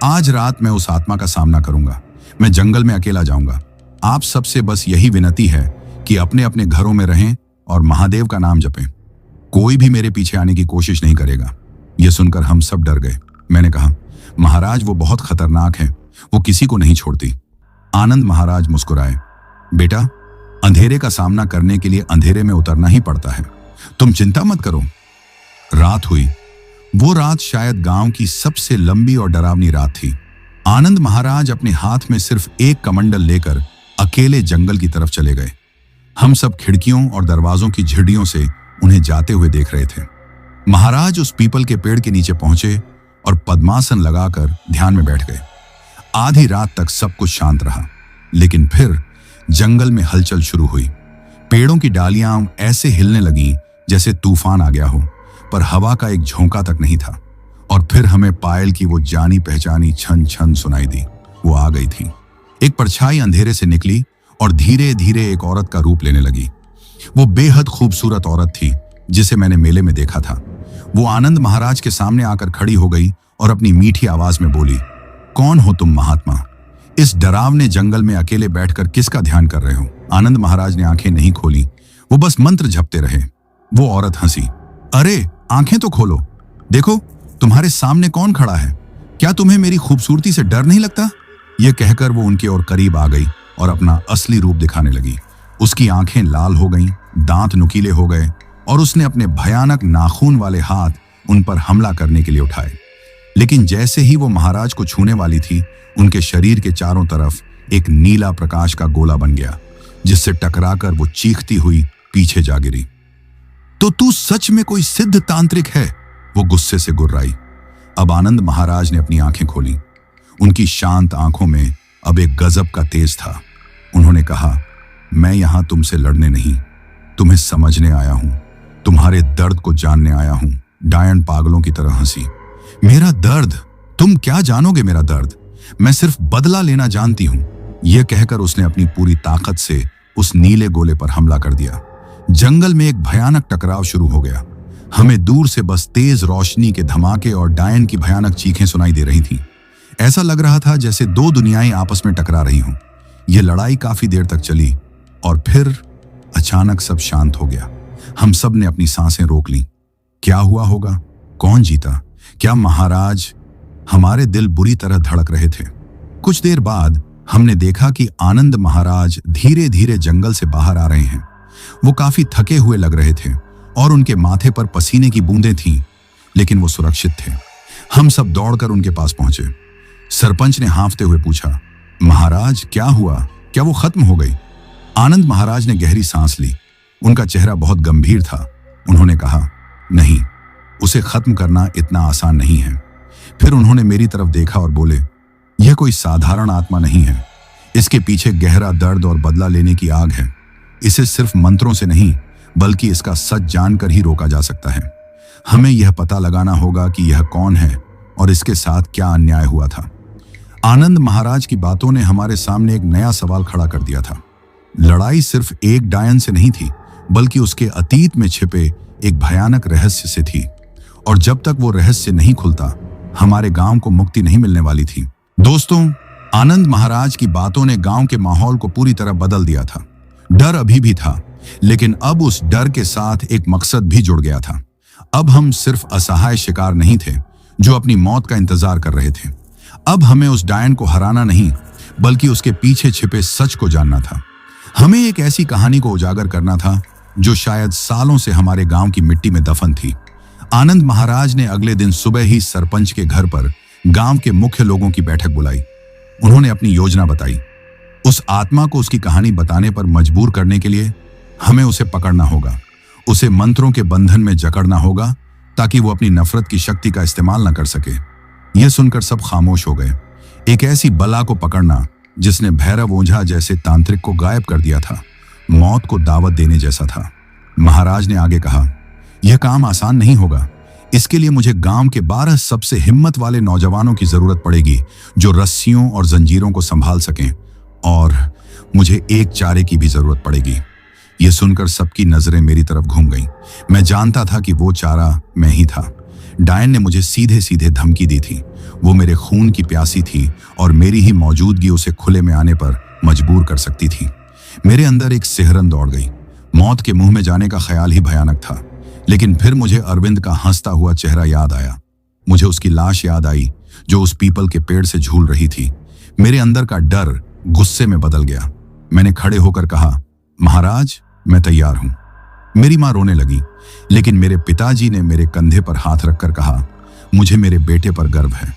आज रात मैं उस आत्मा का सामना करूंगा। मैं जंगल में अकेला जाऊंगा। आप सबसे बस यही विनती है कि अपने अपने घरों में रहें और महादेव का नाम जपें। कोई भी मेरे पीछे आने की कोशिश नहीं करेगा। यह सुनकर हम सब डर गए। मैंने कहा, महाराज वो बहुत खतरनाक है, वो किसी को नहीं छोड़ती। आनंद महाराज मुस्कुराए। बेटा, अंधेरे का सामना करने के लिए अंधेरे में उतरना ही पड़ता है, तुम चिंता मत करो। रात हुई। वो रात शायद गांव की सबसे लंबी और डरावनी रात थी। आनंद महाराज अपने हाथ में सिर्फ एक कमंडल लेकर अकेले जंगल की तरफ चले गए। हम सब खिड़कियों और दरवाजों की झिड़ियों से उन्हें जाते हुए देख रहे थे। महाराज उस पीपल के पेड़ के नीचे पहुंचे और पद्मासन लगाकर ध्यान में बैठ गए। आधी रात तक सब कुछ शांत रहा, लेकिन फिर जंगल में हलचल शुरू हुई। पेड़ों की डालियां ऐसे हिलने लगीं जैसे तूफान आ गया हो, पर हवा का एक झोंका तक नहीं था। और फिर हमें पायल की वो जानी पहचानी छन छन सुनाई दी। वो आ गई थी। एक परछाई अंधेरे से निकली और धीरे धीरे एक औरत का रूप लेने लगी। वो बेहद खूबसूरत औरत थी जिसे मैंने मेले में देखा था। वो आनंद महाराज के सामने आकर खड़ी हो गई और अपनी मीठी आवाज में बोली, कौन हो तुम महात्मा? इस डरावने जंगल में अकेले बैठकर किसका ध्यान कर रहे हो? आनंद महाराज ने आंखें नहीं खोली, वो बस मंत्र जपते रहे। वो औरत हंसी, अरे आंखें तो खोलो, देखो तुम्हारे सामने कौन खड़ा है। क्या तुम्हें मेरी खूबसूरती से डर नहीं लगता? यह कहकर वो उनके और करीब आ गई और अपना असली रूप दिखाने लगी। उसकी आंखें लाल हो गईं, दांत नुकीले हो गए और उसने अपने भयानक नाखून वाले हाथ उन पर हमला करने के लिए उठाए। लेकिन जैसे ही वो महाराज को छूने वाली थी, उनके शरीर के चारों तरफ एक नीला प्रकाश का गोला बन गया, जिससे टकराकर वो चीखती हुई पीछे जा गिरी। तो तू सच में कोई सिद्ध तांत्रिक है? वो गुस्से से गुर्राई। अब आनंद महाराज ने अपनी आंखें खोली। उनकी शांत आंखों में अब एक गजब का तेज था। उन्होंने कहा, मैं यहां तुमसे लड़ने नहीं, तुम्हें समझने आया हूं, तुम्हारे दर्द को जानने आया हूं। डायन पागलों की तरह हंसी। मेरा दर्द? तुम क्या जानोगे मेरा दर्द? मैं सिर्फ बदला लेना जानती हूं। यह कहकर उसने अपनी पूरी ताकत से उस नीले गोले पर हमला कर दिया। जंगल में एक भयानक टकराव शुरू हो गया। हमें दूर से बस तेज रोशनी के धमाके और डायन की भयानक चीखें सुनाई दे रही थीं। ऐसा लग रहा था जैसे दो दुनियाएं आपस में टकरा रही हों। यह लड़ाई काफी देर तक चली और फिर अचानक सब शांत हो गया। हम सब ने अपनी सांसें रोक लीं। क्या हुआ होगा? कौन जीता? क्या महाराज? हमारे दिल बुरी तरह धड़क रहे थे। कुछ देर बाद हमने देखा कि आनंद महाराज धीरे धीरे जंगल से बाहर आ रहे हैं। वो काफी थके हुए लग रहे थे और उनके माथे पर पसीने की बूंदें थीं, लेकिन वो सुरक्षित थे। हम सब दौड़कर उनके पास पहुंचे। सरपंच ने हांफते हुए पूछा, महाराज क्या हुआ? क्या वो खत्म हो गई? आनंद महाराज ने गहरी सांस ली। उनका चेहरा बहुत गंभीर था। उन्होंने कहा, नहीं, उसे खत्म करना इतना आसान नहीं है। फिर उन्होंने मेरी तरफ देखा और बोले, यह कोई साधारण आत्मा नहीं है। इसके पीछे गहरा दर्द और बदला लेने की आग है। इसे सिर्फ मंत्रों से नहीं, बल्कि इसका सच जानकर ही रोका जा सकता है। हमें यह पता लगाना होगा कि यह कौन है और इसके साथ क्या अन्याय हुआ था। आनंद महाराज की बातों ने हमारे सामने एक नया सवाल खड़ा कर दिया था। लड़ाई सिर्फ एक डायन से नहीं थी, बल्कि उसके अतीत में छिपे एक भयानक रहस्य से थी। और जब तक वो रहस्य नहीं खुलता, हमारे गांव को मुक्ति नहीं मिलने वाली थी। दोस्तों, आनंद महाराज की बातों ने गांव के माहौल को पूरी तरह बदल दिया था। डर अभी भी था, लेकिन अब उस डर के साथ एक मकसद भी जुड़ गया था। अब हम सिर्फ असहाय शिकार नहीं थे जो अपनी मौत का इंतजार कर रहे थे। अब हमें उस डायन को हराना नहीं, बल्कि उसके पीछे छिपे सच को जानना था। हमें एक ऐसी कहानी को उजागर करना था जो शायद सालों से हमारे गांव की मिट्टी में दफन थी। आनंद महाराज ने अगले दिन सुबह ही सरपंच के घर पर गांव के मुख्य लोगों की बैठक बुलाई। उन्होंने अपनी योजना बताई। उस आत्मा को उसकी कहानी बताने पर मजबूर करने के लिए हमें उसे पकड़ना होगा, उसे मंत्रों के बंधन में जकड़ना होगा ताकि वो अपनी नफरत की शक्ति का इस्तेमाल न कर सके। यह सुनकर सब खामोश हो गए। एक ऐसी बला को पकड़ना जिसने भैरव ओझा जैसे तांत्रिक को गायब कर दिया था, मौत को दावत देने जैसा था। महाराज ने आगे कहा, यह काम आसान नहीं होगा। इसके लिए मुझे गांव के 12 सबसे हिम्मत वाले नौजवानों की जरूरत पड़ेगी जो रस्सियों और जंजीरों को संभाल सकें, और मुझे एक चारे की भी जरूरत पड़ेगी। यह सुनकर सबकी नजरें मेरी तरफ घूम गईं। मैं जानता था कि वो चारा मैं ही था। डायन ने मुझे सीधे सीधे धमकी दी थी। वो मेरे खून की प्यासी थी और मेरी ही मौजूदगी उसे खुले में आने पर मजबूर कर सकती थी। मेरे अंदर एक सिहरन दौड़ गई। मौत के मुंह में जाने का ख्याल ही भयानक था। लेकिन फिर मुझे अरविंद का हंसता हुआ चेहरा याद आया। मुझे उसकी लाश याद आई जो उस पीपल के पेड़ से झूल रही थी। मेरे अंदर का डर गुस्से में बदल गया। मैंने खड़े होकर कहा, महाराज, मैं तैयार हूं। मेरी मां रोने लगी, लेकिन मेरे पिताजी ने मेरे कंधे पर हाथ रखकर कहा, मुझे मेरे बेटे पर गर्व है।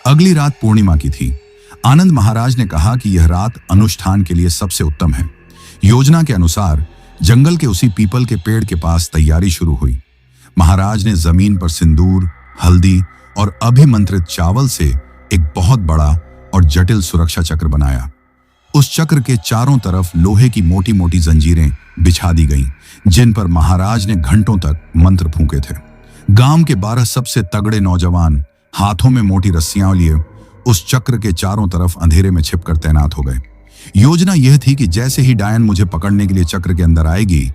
अगली रात पूर्णिमा की थी। आनंद महाराज ने कहा कि यह रात अनुष्ठान के लिए सबसे उत्तम है। योजना के अनुसार जंगल के उसी पीपल के पेड़ के पास तैयारी शुरू हुई। महाराज ने जमीन पर सिंदूर, हल्दी और अभिमंत्रित चावल से एक बहुत बड़ा और जटिल सुरक्षा चक्र बनाया। उस चक्र के चारों तरफ लोहे की मोटी मोटी जंजीरें बिछा दी गईं, जिन पर महाराज ने घंटों तक मंत्र फूंके थे। गांव के 12 सबसे तगड़े नौजवान हाथों में मोटी रस्सियां लिए उस चक्र के चारों तरफ अंधेरे में छिपकर तैनात हो गए। योजना यह थी कि जैसे ही डायन मुझे पकड़ने के लिए चक्र के अंदर आएगी,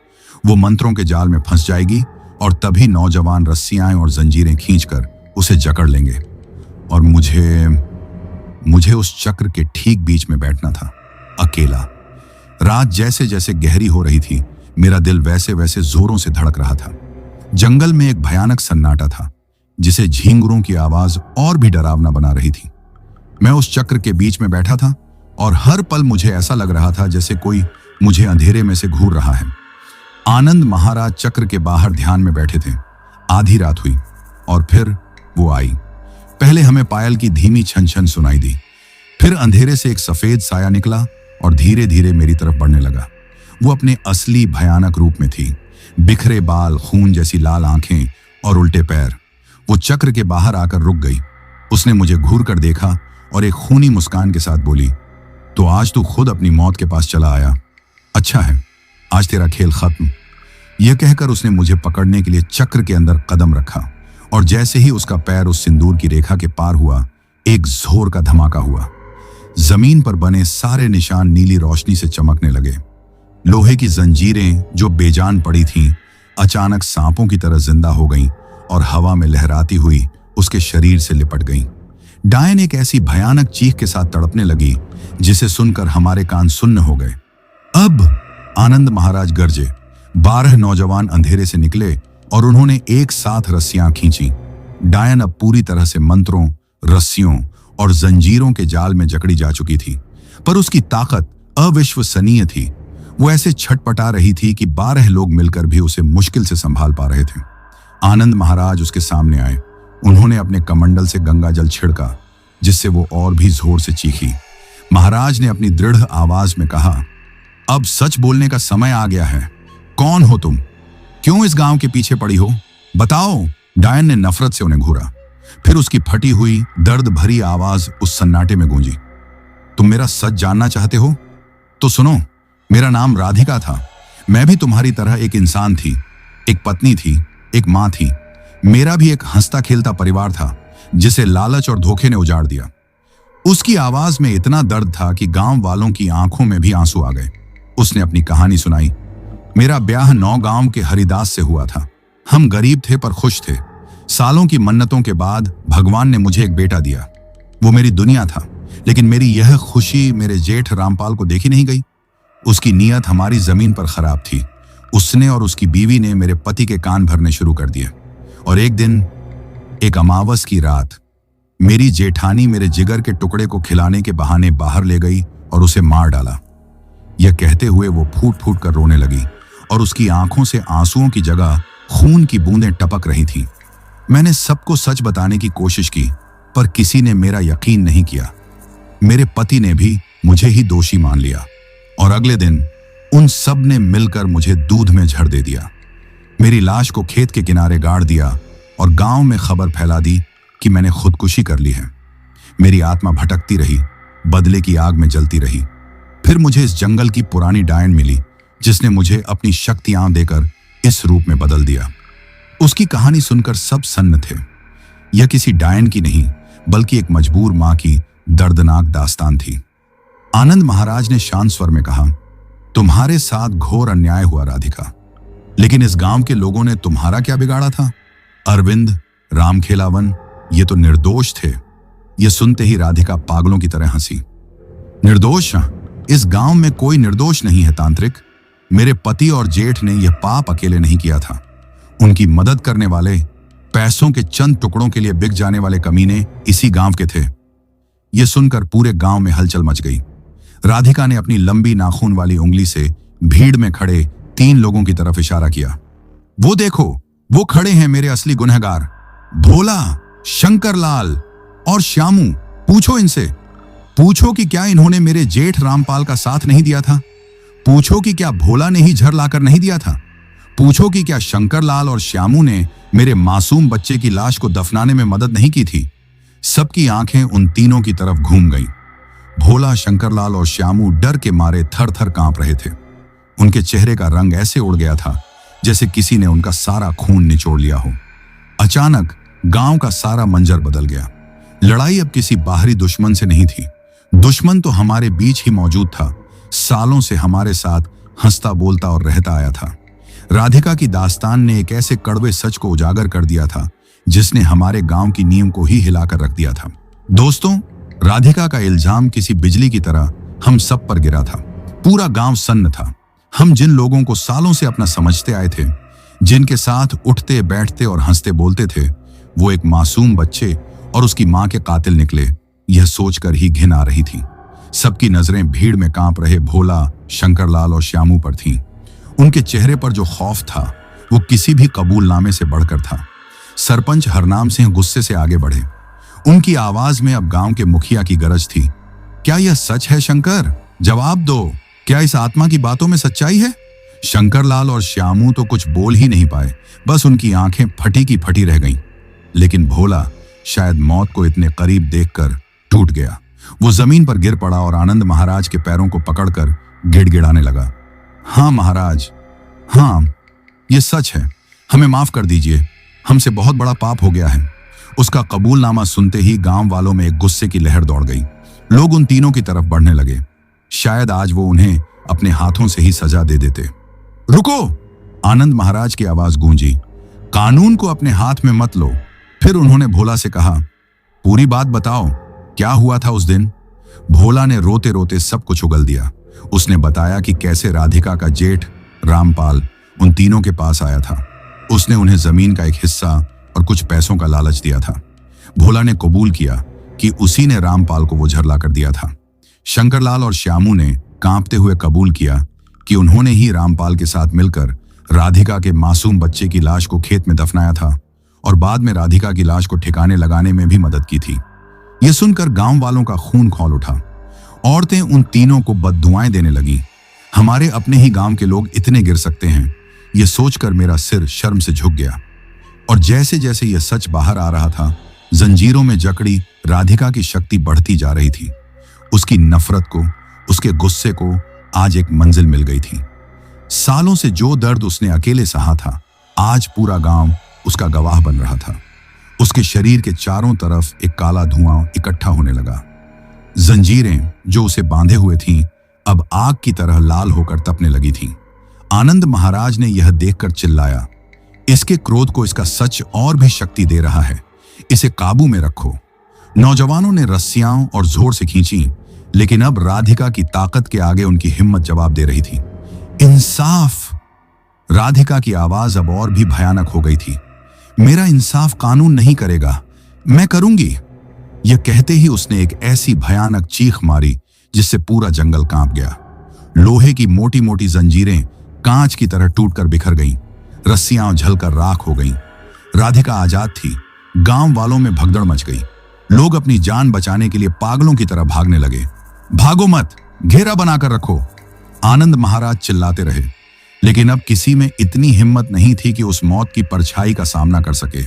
वो मंत्रों के जाल में फंस जाएगी और तभी नौजवान रस्सियां और जंजीरें खींचकर उसे जकड़ लेंगे और मुझे उस चक्र के ठीक बीच में बैठना था, अकेला। रात जैसे जैसे गहरी हो रही थी, मेरा दिल वैसे वैसे जोरों से धड़क रहा था। जंगल में एक भयानक सन्नाटा था, जिसे झींगुरों की आवाज और भी डरावना बना रही थी। मैं उस चक्र के बीच में बैठा था और हर पल मुझे ऐसा लग रहा था जैसे कोई मुझे अंधेरे में से घूर रहा है। आनंद महाराज चक्र के बाहर ध्यान में बैठे थे। आधी रात हुई और फिर वो आई। पहले हमें पायल की धीमी छन छन सुनाई दी। फिर अंधेरे से एक सफेद साया निकला और धीरे धीरे मेरी तरफ बढ़ने लगा। वो अपने असली भयानक रूप में थी। बिखरे बाल, खून जैसी लाल आंखें और उल्टे पैर। वो चक्र के बाहर आकर रुक गई। उसने मुझे घूर कर देखा और एक खूनी मुस्कान के साथ बोली, तो आज तू खुद अपनी मौत के पास चला आया। अच्छा है, आज तेरा खेल खत्म। यह कहकर उसने मुझे पकड़ने के लिए चक्र के अंदर कदम रखा और जैसे ही उसका पैर उस सिंदूर की रेखा के पार हुआ, एक जोर का धमाका हुआ। जमीन पर बने सारे निशान नीली रोशनी से चमकने लगे। लोहे की जंजीरें जो बेजान पड़ी थीं, अचानक सांपों की तरह जिंदा हो गईं और हवा में लहराती हुई उसके शरीर से लिपट गईं। डायन एक ऐसी भयानक चीख के साथ तड़पने लगी जिसे सुनकर हमारे कान सुन्न हो गए। अब आनंद महाराज गरजे। 12 नौजवान अंधेरे से निकले और उन्होंने एक साथ रस्सियां खींची। डायन अब पूरी तरह से मंत्रों, रस्सियों और जंजीरों के जाल में जकड़ी जा चुकी थी, पर उसकी ताकत अविश्वसनीय थी। वो ऐसे छटपटा रही थी कि 12 लोग मिलकर भी उसे मुश्किल से संभाल पा रहे थे। आनंद महाराज उसके सामने आए। उन्होंने अपने कमंडल से गंगा जल छिड़का, जिससे वो और भी जोर से चीखी। महाराज ने अपनी दृढ़ आवाज में कहा, अब सच बोलने का समय आ गया है। कौन हो तुम? क्यों इस गांव के पीछे पड़ी हो? बताओ। डायन ने नफरत से उन्हें घूरा। फिर उसकी फटी हुई दर्द भरी आवाज उस सन्नाटे में गूंजी, तुम मेरा सच जानना चाहते हो? तो सुनो, मेरा नाम राधिका था। मैं भी तुम्हारी तरह एक इंसान थी, एक पत्नी थी, एक मां थी। मेरा भी एक हंसता खेलता परिवार था, जिसे लालच और धोखे ने उजाड़ दिया। उसकी आवाज में इतना दर्द था कि गांव वालों की आंखों में भी आंसू आ गए। उसने अपनी कहानी सुनाई। मेरा ब्याह 9 गांव के हरिदास से हुआ था। हम गरीब थे पर खुश थे। सालों की मन्नतों के बाद भगवान ने मुझे एक बेटा दिया। वो मेरी दुनिया था, लेकिन मेरी यह खुशी मेरे जेठ रामपाल को देखी नहीं गई। उसकी नीयत हमारी जमीन पर खराब थी। उसने और उसकी बीवी ने मेरे पति के कान भरने शुरू कर दिए और एक दिन, एक अमावस की रात, मेरी जेठानी मेरे जिगर के टुकड़े को खिलाने के बहाने बाहर ले गई और उसे मार डाला। यह कहते हुए वो फूट फूट कर रोने लगी और उसकी आंखों से आंसुओं की जगह खून की बूंदें टपक रही थीं। मैंने सबको सच बताने की कोशिश की, पर किसी ने मेरा यकीन नहीं किया। मेरे पति ने भी मुझे ही दोषी मान लिया और अगले दिन उन सब ने मिलकर मुझे दूध में झड़ दे दिया। मेरी लाश को खेत के किनारे गाड़ दिया और गांव में खबर फैला दी कि मैंने खुदकुशी कर ली है। मेरी आत्मा भटकती रही, बदले की आग में जलती रही। फिर मुझे इस जंगल की पुरानी डायन मिली, जिसने मुझे अपनी शक्तियां देकर इस रूप में बदल दिया। उसकी कहानी सुनकर सब सन्न थे। यह किसी डायन की नहीं, बल्कि एक मजबूर मां की दर्दनाक दास्तान थी। आनंद महाराज ने शांत स्वर में कहा, तुम्हारे साथ घोर अन्याय हुआ राधिका, लेकिन इस गांव के लोगों ने तुम्हारा क्या बिगाड़ा था? अरविंद, रामखेलावन, ये तो निर्दोष थे। ये सुनते ही राधिका पागलों की तरह हंसी। निर्दोष? इस गांव में कोई निर्दोष नहीं है तांत्रिक। मेरे पति और जेठ ने यह पाप अकेले नहीं किया था। उनकी मदद करने वाले, पैसों के चंद टुकड़ों के लिए बिक जाने वाले कमीने इसी गांव के थे। यह सुनकर पूरे गांव में हलचल मच गई। राधिका ने अपनी लंबी नाखून वाली उंगली से भीड़ में खड़े 3 लोगों की तरफ इशारा किया। वो देखो, वो खड़े हैं मेरे असली गुनहगार, भोला, शंकरलाल और श्यामू। पूछो इनसे, पूछो कि क्या इन्होंने मेरे जेठ रामपाल का साथ नहीं दिया था। पूछो कि क्या भोला ने ही झर लाकर नहीं दिया था। पूछो कि क्या शंकरलाल और श्यामू ने मेरे मासूम बच्चे की लाश को दफनाने में मदद नहीं की थी। सबकी आंखें उन तीनों की तरफ घूम गईं। भोला, शंकरलाल और श्यामू डर के मारे थर थर कांप रहे थे। उनके चेहरे का रंग ऐसे उड़ गया था जैसे किसी ने उनका सारा खून निचोड़ लिया हो। अचानक गांव का सारा मंजर बदल गया। लड़ाई अब किसी बाहरी दुश्मन से नहीं थी। दुश्मन तो हमारे बीच ही मौजूद था। सालों से हमारे साथ हंसता बोलता और रहता आया था। राधिका की दास्तान ने एक ऐसे कड़वे सच को उजागर कर दिया था जिसने हमारे गांव की नींव को ही हिलाकर रख दिया था। दोस्तों, राधिका का इल्जाम किसी बिजली की तरह हम सब पर गिरा था। पूरा गांव सन्न था। हम जिन लोगों को सालों से अपना समझते आए थे, जिनके साथ उठते बैठते और हंसते बोलते थे, वो एक मासूम बच्चे और उसकी मां के कातिल निकले, यह सोचकर ही घिन आ रही थी। सबकी नजरें भीड़ में कांप रहे भोला, शंकरलाल और श्यामू पर थीं। उनके चेहरे पर जो खौफ था वो किसी भी कबूलनामे से बढ़कर था। सरपंच हरनाम सिंह गुस्से से आगे बढ़े। उनकी आवाज में अब गांव के मुखिया की गरज थी। क्या यह सच है शंकर? जवाब दो, क्या इस आत्मा की बातों में सच्चाई है? शंकरलाल और श्यामू तो कुछ बोल ही नहीं पाए, बस उनकी आंखें फटी की फटी रह गईं। लेकिन भोला शायद मौत को इतने करीब देखकर टूट गया। वो जमीन पर गिर पड़ा और आनंद महाराज के पैरों को पकड़कर गिड़गिड़ाने लगा। हाँ महाराज, हाँ, ये सच है। हमें माफ कर दीजिए, हमसे बहुत बड़ा पाप हो गया है। उसका कबूलनामा सुनते ही गांव वालों में एक गुस्से की लहर दौड़ गई। लोग उन तीनों की तरफ बढ़ने लगे। शायद आज वो उन्हें अपने हाथों से ही सजा दे देते। रुको! आनंद महाराज की आवाज गूंजी। कानून को अपने हाथ में मत लो। फिर उन्होंने भोला से कहा, पूरी बात बताओ, क्या हुआ था उस दिन? भोला ने रोते रोते सब कुछ उगल दिया। उसने बताया कि कैसे राधिका का जेठ रामपाल उन तीनों के पास आया था। उसने उन्हें जमीन का एक हिस्सा और कुछ पैसों का लालच दिया था। भोला ने कबूल किया कि उसी ने रामपाल को वो झरला कर दिया था। शंकरलाल और श्यामू ने कांपते हुए कबूल किया कि उन्होंने ही रामपाल के साथ मिलकर राधिका के मासूम बच्चे की लाश को खेत में दफनाया था और बाद में राधिका की लाश को ठिकाने लगाने में भी मदद की थी। यह सुनकर गांव वालों का खून खौल उठा। औरतें उन तीनों को बद्दुआएं देने लगीं। हमारे अपने ही गांव के लोग इतने गिर सकते हैं, यह सोचकर मेरा सिर शर्म से झुक गया। और जैसे जैसे यह सच बाहर आ रहा था, जंजीरों में जकड़ी राधिका की शक्ति बढ़ती जा रही थी। उसकी नफरत को, उसके गुस्से को आज एक मंजिल मिल गई थी। सालों से जो दर्द उसने अकेले सहा था, आज पूरा गांव उसका गवाह बन रहा था। उसके शरीर के चारों तरफ एक काला धुआं इकट्ठा होने लगा। जंजीरें जो उसे बांधे हुए थीं, अब आग की तरह लाल होकर तपने लगी थीं। आनंद महाराज ने यह देखकर चिल्लाया, इसके क्रोध को इसका सच और भी शक्ति दे रहा है, इसे काबू में रखो। नौजवानों ने रस्सियां और जोर से खींची, लेकिन अब राधिका की ताकत के आगे उनकी हिम्मत जवाब दे रही थी। इंसाफ! राधिका की आवाज अब और भी भयानक हो गई थी। मेरा इंसाफ कानून नहीं करेगा, मैं करूंगी। यह कहते ही उसने एक ऐसी भयानक चीख मारी जिससे पूरा जंगल कांप गया। लोहे की मोटी मोटी जंजीरें कांच की तरह टूटकर बिखर गईं। रस्सियां उछलकर राख हो गईं। राधिका आजाद थी। गांव वालों में भगदड़ मच गई। लोग अपनी जान बचाने के लिए पागलों की तरह भागने लगे। भागो मत, घेरा बनाकर रखो, आनंद महाराज चिल्लाते रहे। लेकिन अब किसी में इतनी हिम्मत नहीं थी कि उस मौत की परछाई का सामना कर सके।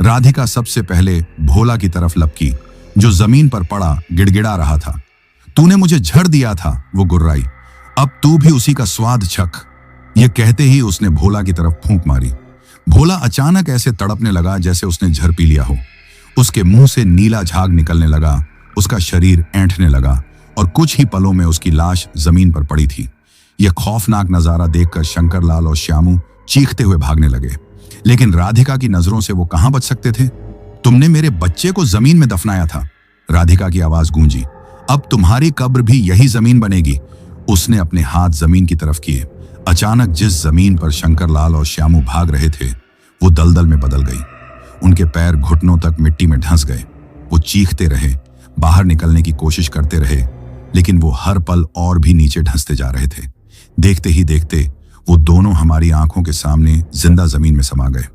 राधिका सबसे पहले भोला की तरफ लपकी, जो जमीन पर पड़ा गिड़गिड़ा रहा था। तूने मुझे झड़ दिया था, वो गुर्राई, अब तू भी उसी का स्वाद चख। यह कहते ही उसने भोला की तरफ फूंक मारी। भोला अचानक ऐसे तड़पने लगा जैसे उसने झर पी लिया हो। उसके मुंह से नीला झाग निकलने लगा, उसका शरीर ऐंठने लगा और कुछ ही पलों में उसकी लाश जमीन पर पड़ी थी। यह खौफनाक नजारा देखकर शंकरलाल और श्यामू चीखते हुए भागने लगे। लेकिन राधिका की नजरों से वो कहां बच सकते थे। तुमने मेरे बच्चे को जमीन में दफनाया था, राधिका की आवाज गूंजी। अब तुम्हारी कब्र भी यही जमीन बनेगी। उसने अपने हाथ जमीन की तरफ किए। अचानक जिस जमीन पर शंकरलाल और श्यामू भाग रहे थे वो दलदल में बदल गई। उनके पैर घुटनों तक मिट्टी में धंस गए। वो चीखते रहे, बाहर निकलने की कोशिश करते रहे, लेकिन वो हर पल और भी नीचे धंसते जा रहे थे। देखते ही देखते वो दोनों हमारी आंखों के सामने जिंदा जमीन में समा गए।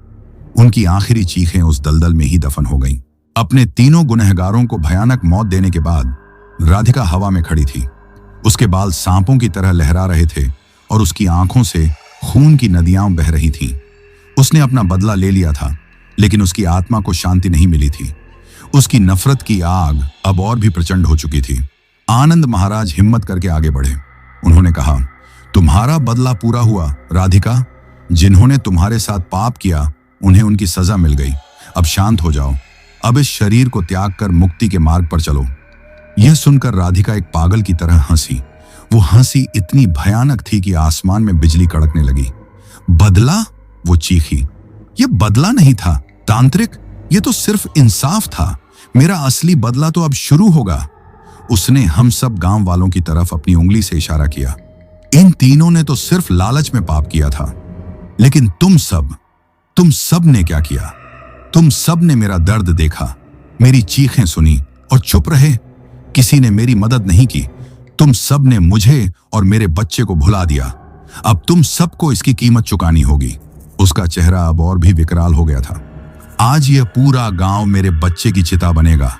उनकी आखिरी चीखें उस दलदल में ही दफन हो गईं। अपने तीनों गुनहगारों को भयानक मौत देने के बाद राधिका हवा में खड़ी थी। उसके बाल सांपों की तरह लहरा रहे थे और उसकी आंखों से खून की नदियां बह रही थीं। उसने अपना बदला ले लिया था, लेकिन उसकी आत्मा को शांति नहीं मिली थी। उसकी नफरत की आग अब और भी प्रचंड हो चुकी थी। आनंद महाराज हिम्मत करके आगे बढ़े। उन्होंने कहा, तुम्हारा बदला पूरा हुआ राधिका। जिन्होंने तुम्हारे साथ पाप किया उन्हें उनकी सजा मिल गई। अब शांत हो जाओ। अब इस शरीर को त्याग कर मुक्ति के मार्ग पर चलो। यह सुनकर राधिका एक पागल की तरह हंसी। वो हंसी इतनी भयानक थी कि आसमान में बिजली कड़कने लगी। बदला? वो चीखी। यह बदला नहीं था तांत्रिक, ये तो सिर्फ इंसाफ था। मेरा असली बदला तो अब शुरू होगा। उसने हम सब गांव वालों की तरफ अपनी उंगली से इशारा किया। इन तीनों ने तो सिर्फ लालच में पाप किया था, लेकिन तुम सब ने क्या किया? तुम सब ने मेरा दर्द देखा, मेरी चीखें सुनी और चुप रहे। किसी ने मेरी मदद नहीं की। तुम सब ने मुझे और मेरे बच्चे को भुला दिया। अब तुम सबको इसकी कीमत चुकानी होगी। उसका चेहरा अब और भी विकराल हो गया था। आज यह पूरा गांव मेरे बच्चे की चिता बनेगा।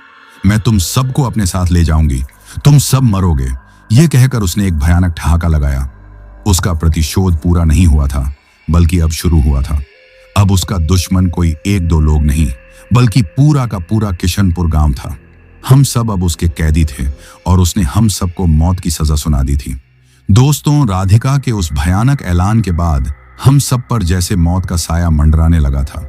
मैं तुम सबको अपने साथ ले जाऊंगी। तुम सब मरोगे। यह कहकर उसने एक भयानक ठहाका लगाया। उसका प्रतिशोध पूरा नहीं हुआ था, बल्कि अब शुरू हुआ था। अब उसका दुश्मन कोई एक दो लोग नहीं, बल्कि पूरा का पूरा किशनपुर गांव था। हम सब अब उसके कैदी थे और उसने हम सबको मौत की सजा सुना दी थी। दोस्तों, राधिका के उस भयानक ऐलान के बाद हम सब पर जैसे मौत का साया मंडराने लगा था।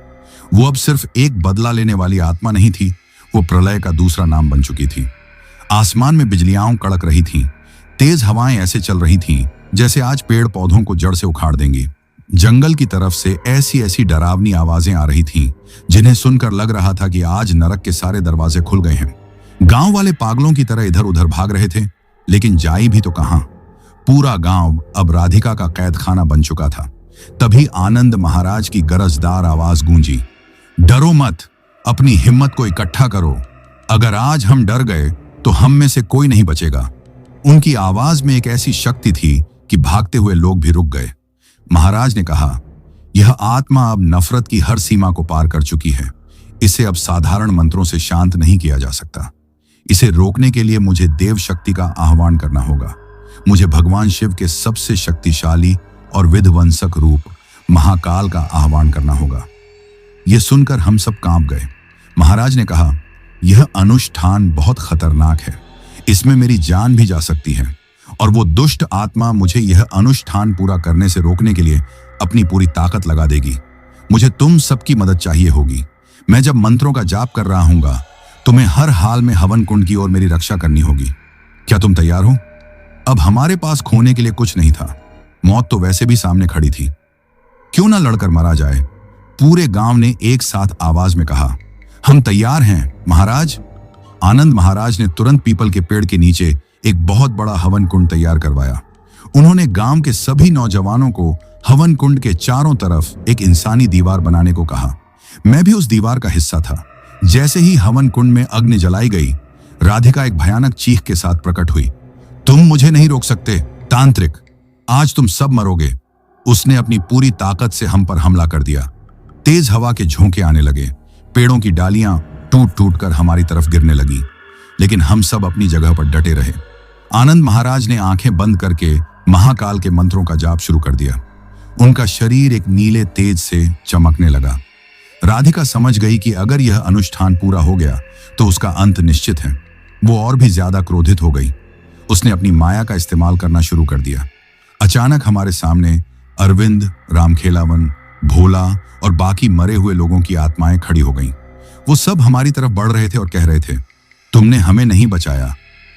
वो अब सिर्फ एक बदला लेने वाली आत्मा नहीं थी, वो प्रलय का दूसरा नाम बन चुकी थी। आसमान में बिजलियां कड़क रही थीं। तेज हवाएं ऐसे चल रही थीं जैसे आज पेड़ पौधों को जड़ से उखाड़ देंगी। जंगल की तरफ से ऐसी ऐसी डरावनी आवाजें आ रही थीं जिन्हें सुनकर लग रहा था कि आज नरक के सारे दरवाजे खुल गए हैं। गांव वाले पागलों की तरह इधर उधर भाग रहे थे, लेकिन जाई भी तो कहां। पूरा गांव अब राधिका का कैद खाना बन चुका था। तभी आनंद महाराज की गरजदार आवाज गूंजी, डरो मत, अपनी हिम्मत को इकट्ठा करो। अगर आज हम डर गए तो हम में से कोई नहीं बचेगा। उनकी आवाज में एक ऐसी शक्ति थी कि भागते हुए लोग भी रुक गए। महाराज ने कहा, यह आत्मा अब नफरत की हर सीमा को पार कर चुकी है। इसे अब साधारण मंत्रों से शांत नहीं किया जा सकता। इसे रोकने के लिए मुझे देव शक्ति का आह्वान करना होगा। मुझे भगवान शिव के सबसे शक्तिशाली और विध्वंसक रूप महाकाल का आह्वान करना होगा। यह सुनकर हम सब कांप गए। महाराज ने कहा, यह अनुष्ठान बहुत खतरनाक है। इसमें मेरी जान भी जा सकती है और वो दुष्ट आत्मा मुझे यह अनुष्ठान पूरा करने से रोकने के लिए अपनी पूरी ताकत लगा देगी। मुझे तुम सबकी मदद चाहिए होगी। मैं जब मंत्रों का जाप कर रहा हूंगा, तुम्हें हर हाल में हवन कुंड की ओर मेरी रक्षा करनी होगी। क्या तुम तैयार हो? अब हमारे पास खोने के लिए कुछ नहीं था। मौत तो वैसे भी सामने खड़ी थी। क्यों ना लड़कर मरा जाए? पूरे गांव ने एक साथ आवाज में कहा, हम तैयार हैं महाराज। आनंद महाराज ने तुरंत पीपल के पेड़ के नीचे एक बहुत बड़ा हवन कुंड तैयार करवाया। उन्होंने गांव के सभी नौजवानों को हवन कुंड के चारों तरफ एक इंसानी दीवार बनाने को कहा। मैं भी उस दीवार का हिस्सा था। जैसे ही हवन कुंड में अग्नि जलाई गई, राधिका एक भयानक चीख के साथ प्रकट हुई। तुम मुझे नहीं रोक सकते तांत्रिक, आज तुम सब मरोगे। उसने अपनी पूरी ताकत से हम पर हमला कर दिया। तेज हवा के झोंके आने लगे। पेड़ों की डालियां टूट टूट कर हमारी तरफ गिरने लगी, लेकिन हम सब अपनी जगह पर डटे रहे। आनंद महाराज ने आंखें बंद करके महाकाल के मंत्रों का जाप शुरू कर दिया। उनका शरीर एक नीले तेज से चमकने लगा। राधिका समझ गई कि अगर यह अनुष्ठान पूरा हो गया तो उसका अंत निश्चित है। वो और भी ज्यादा क्रोधित हो गई। उसने अपनी माया का इस्तेमाल करना शुरू कर दिया। अचानक हमारे सामने अरविंद, रामखेलावन, भोला और बाकी मरे हुए लोगों की आत्माएं खड़ी हो गईं। वो सब हमारी तरफ बढ़ रहे थे और कह रहे थे, तुमने हमें नहीं बचाया,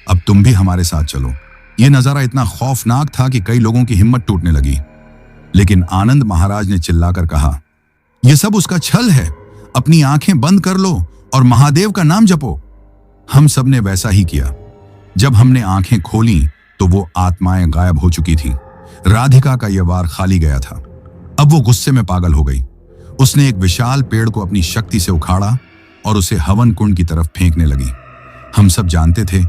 अब तुम भी हमारे साथ चलो। यह नजारा इतना खौफनाक था कि कई लोगों की हिम्मत टूटने लगी। लेकिन आनंद महाराज ने चिल्लाकर कहा, ये सब उसका छल है, अपनी आंखें बंद कर लो और महादेव का नाम जपो। हम सब ने वैसा ही किया। जब हमने आंखें खोली तो वो आत्माएं गायब हो चुकी थी। राधिका का यह वार खाली गया था। अब वो गुस्से में पागल हो गई। उसने एक विशाल पेड़ को अपनी शक्ति से उखाड़ा और उसे हवन कुंड की तरफ फेंकने लगी। हम सब जानते थे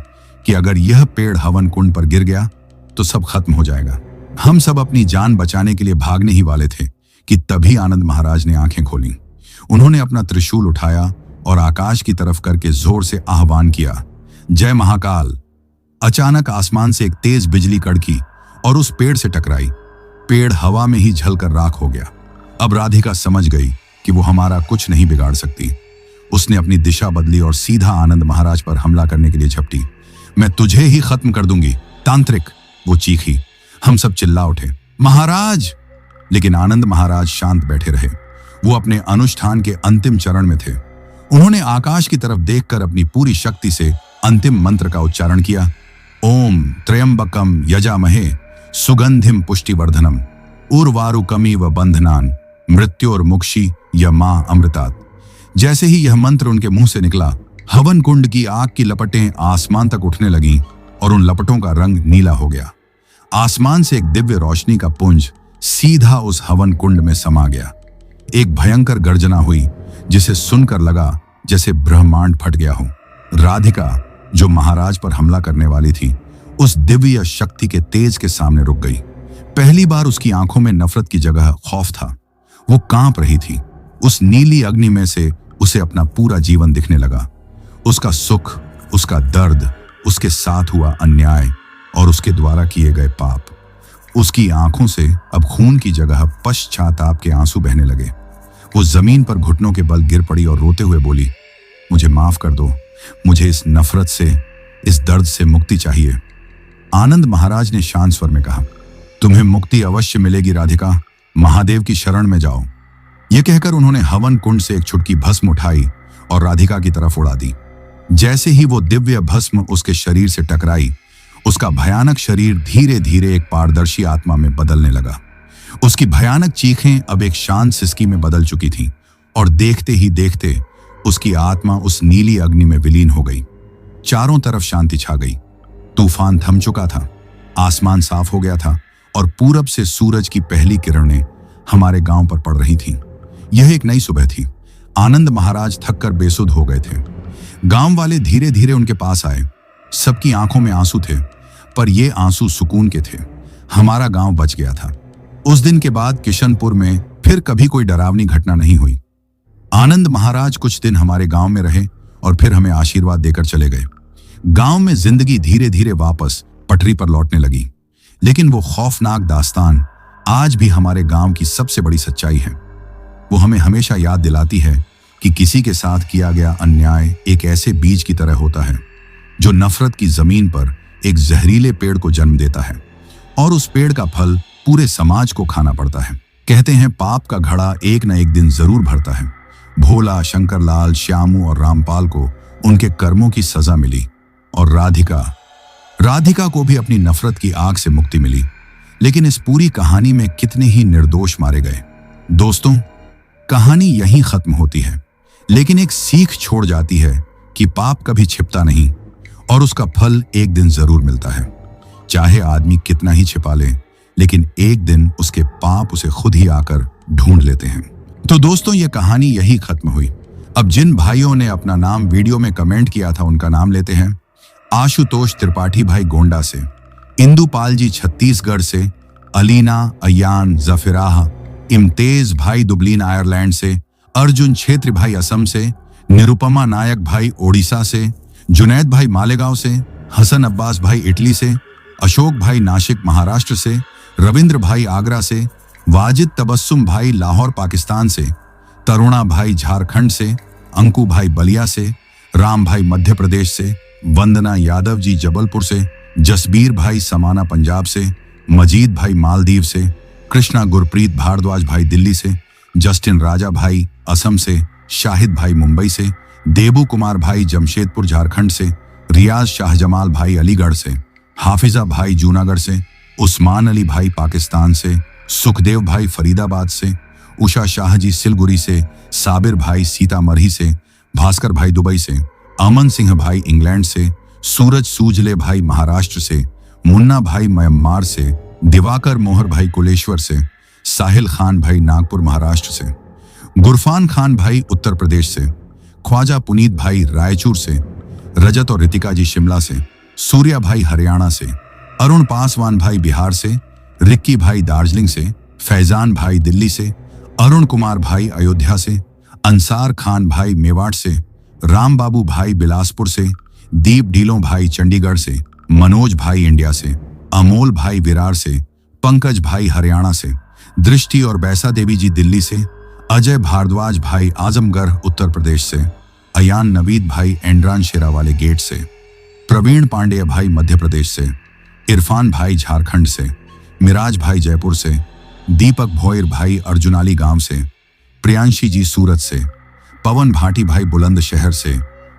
कि अगर यह पेड़ हवन कुंड पर गिर गया तो सब खत्म हो जाएगा। हम सब अपनी जान बचाने के लिए भागने ही वाले थे कि तभी आनंद महाराज ने आंखें खोली। उन्होंने अपना त्रिशूल उठाया और आकाश की तरफ करके जोर से आह्वान किया, जय महाकाल। अचानक आसमान से एक तेज बिजली कड़की और उस पेड़ से टकराई। पेड़ हवा में ही जलकर राख हो गया। अब राधिका समझ गई कि वो हमारा कुछ नहीं बिगाड़ सकती। उसने अपनी दिशा बदली और सीधा आनंद महाराज पर हमला करने के लिए झपटी। मैं तुझे ही खत्म कर दूंगी तांत्रिक, वो चीखी। हम सब चिल्ला उठे, महाराज। लेकिन आनंद महाराज शांत बैठे रहे। वो अपने अनुष्ठान के अंतिम चरण में थे। उन्होंने आकाश की तरफ देखकर अपनी पूरी शक्ति से अंतिम मंत्र का उच्चारण किया, ओम त्र्यंबकम यजामहे सुगंधिम पुष्टिवर्धनम उर्वारुकमिव बंधनान मृत्योर्मुक्षि यमा अमृतात्। जैसे ही यह मंत्र उनके मुंह से निकला, हवन कुंड की आग की लपटें आसमान तक उठने लगीं और उन लपटों का रंग नीला हो गया। आसमान से एक दिव्य रोशनी का पुंज सीधा उस हवन कुंड में समा गया। एक भयंकर गर्जना हुई जिसे सुनकर लगा जैसे ब्रह्मांड फट गया हो। राधिका, जो महाराज पर हमला करने वाली थी, उस दिव्य शक्ति के तेज के सामने रुक गई। पहली बार उसकी आंखों में नफरत की जगह खौफ था। वो कांप रही थी। उस नीली अग्नि में से उसे अपना पूरा जीवन दिखने लगा। उसका सुख, उसका दर्द, उसके साथ हुआ अन्याय और उसके द्वारा किए गए पाप। उसकी आंखों से अब खून की जगह पश्चाताप के आंसू बहने लगे। वो जमीन पर घुटनों के बल गिर पड़ी और रोते हुए बोली, मुझे माफ कर दो, मुझे इस नफरत से, इस दर्द से मुक्ति चाहिए। आनंद महाराज ने शांत स्वर में कहा, तुम्हें मुक्ति अवश्य मिलेगी राधिका, महादेव की शरण में जाओ। यह कहकर उन्होंने हवन कुंड से एक छुटकी भस्म उठाई और राधिका की तरफ उड़ा दी। जैसे ही वो दिव्य भस्म उसके शरीर से टकराई, उसका भयानक शरीर धीरे धीरे एक पारदर्शी आत्मा में बदलने लगा। उसकी भयानक चीखें अब एक शांत सिसकी में बदल चुकी थीं और देखते ही देखते उसकी आत्मा उस नीली अग्नि में विलीन हो गई। चारों तरफ शांति छा गई। तूफान थम चुका था, आसमान साफ हो गया था और पूरब से सूरज की पहली किरणें हमारे गांव पर पड़ रही थीं। यह एक नई सुबह थी। आनंद महाराज थककर बेसुध हो गए थे। गांव वाले धीरे धीरे उनके पास आए। सबकी आंखों में आंसू थे, पर ये आंसू सुकून के थे। हमारा गांव बच गया था। उस दिन के बाद किशनपुर में फिर कभी कोई डरावनी घटना नहीं हुई। आनंद महाराज कुछ दिन हमारे गांव में रहे और फिर हमें आशीर्वाद देकर चले गए। गांव में जिंदगी धीरे धीरे वापस पटरी पर लौटने लगी। लेकिन वो खौफनाक दास्तान आज भी हमारे गांव की सबसे बड़ी सच्चाई है। वो हमें हमेशा याद दिलाती है कि किसी के साथ किया गया अन्याय एक ऐसे बीज की तरह होता है जो नफरत की जमीन पर एक जहरीले पेड़ को जन्म देता है और उस पेड़ का फल पूरे समाज को खाना पड़ता है। कहते हैं पाप का घड़ा एक न एक दिन जरूर भरता है। भोला, शंकरलाल, श्यामू और रामपाल को उनके कर्मों की सजा मिली और राधिका को भी अपनी नफरत की आग से मुक्ति मिली। लेकिन इस पूरी कहानी में कितने ही निर्दोष मारे गए। दोस्तों, कहानी यहीं खत्म होती है, लेकिन एक सीख छोड़ जाती है कि पाप कभी छिपता नहीं और उसका फल एक दिन जरूर मिलता है। चाहे आदमी कितना ही छिपा ले, लेकिन एक दिन उसके पाप उसे खुद ही आकर ढूंढ लेते हैं। तो दोस्तों, ये कहानी यही खत्म हुई। अब जिन भाइयों ने अपना नाम वीडियो में कमेंट किया था उनका नाम लेते हैं। आशुतोष त्रिपाठी भाई गोंडा से, इंदुपाल जी छत्तीसगढ़ से, अलीना अयान जफिराह, इम्तेज भाई दुबलिन आयरलैंड से, अर्जुन क्षेत्री भाई असम से, निरुपमा नायक भाई ओडिशा से, जुनैद भाई मालेगांव से, हसन अब्बास भाई इटली से, अशोक भाई नासिक महाराष्ट्र से, रविंद्र भाई आगरा से, वाजिद तबस्सुम भाई लाहौर पाकिस्तान से, तरुणा भाई झारखंड से, अंकु भाई बलिया से, राम भाई मध्य प्रदेश से, वंदना यादव जी जबलपुर से, जसबीर भाई समाना पंजाब से, मजीद भाई मालदीव से, कृष्णा गुरप्रीत भारद्वाज भाई दिल्ली से, जस्टिन राजा भाई असम से, शाहिद भाई मुंबई से, देबू कुमार भाई जमशेदपुर झारखंड से, रियाज शाहजमाल भाई अलीगढ़ से, हाफिजा भाई जूनागढ़ से, उस्मान अली भाई पाकिस्तान से, सुखदेव भाई फरीदाबाद से, उषा शाह जी सिलगुरी से, साबिर भाई सीतामढ़ी से, भास्कर भाई दुबई से, अमन सिंह भाई इंग्लैंड से, सूरज सूजले भाई महाराष्ट्र से, मुन्ना भाई म्यांमार से, दिवाकर मोहर भाई कुलेश्वर से, साहिल खान भाई नागपुर महाराष्ट्र से, गुरफान खान भाई उत्तर प्रदेश से, ख्वाजा पुनीत भाई रायचूर से, रजत और रितिका जी शिमला से, सूर्या भाई हरियाणा से, अरुण पासवान भाई बिहार से, रिक्की भाई दार्जिलिंग से, फैजान भाई दिल्ली से, अरुण कुमार भाई अयोध्या से, अंसार खान भाई मेवाड़ से, राम बाबू भाई बिलासपुर से, दीप ढीलों भाई चंडीगढ़ से, मनोज भाई इंडिया से, अमोल भाई विरार से, पंकज भाई हरियाणा से, दृष्टि और बैसा देवी जी दिल्ली से, अजय भारद्वाज भाई आजमगढ़ उत्तर प्रदेश से, अयान नवीद भाई एंड्रान शेरावाले गेट से, प्रवीण पांडेय भाई मध्य प्रदेश से, इरफान भाई झारखंड से, मिराज भाई जयपुर से, दीपक भोयर भाई अर्जुनाली गांव से, प्रियांशी जी सूरत से, पवन भाटी भाई बुलंदशहर से,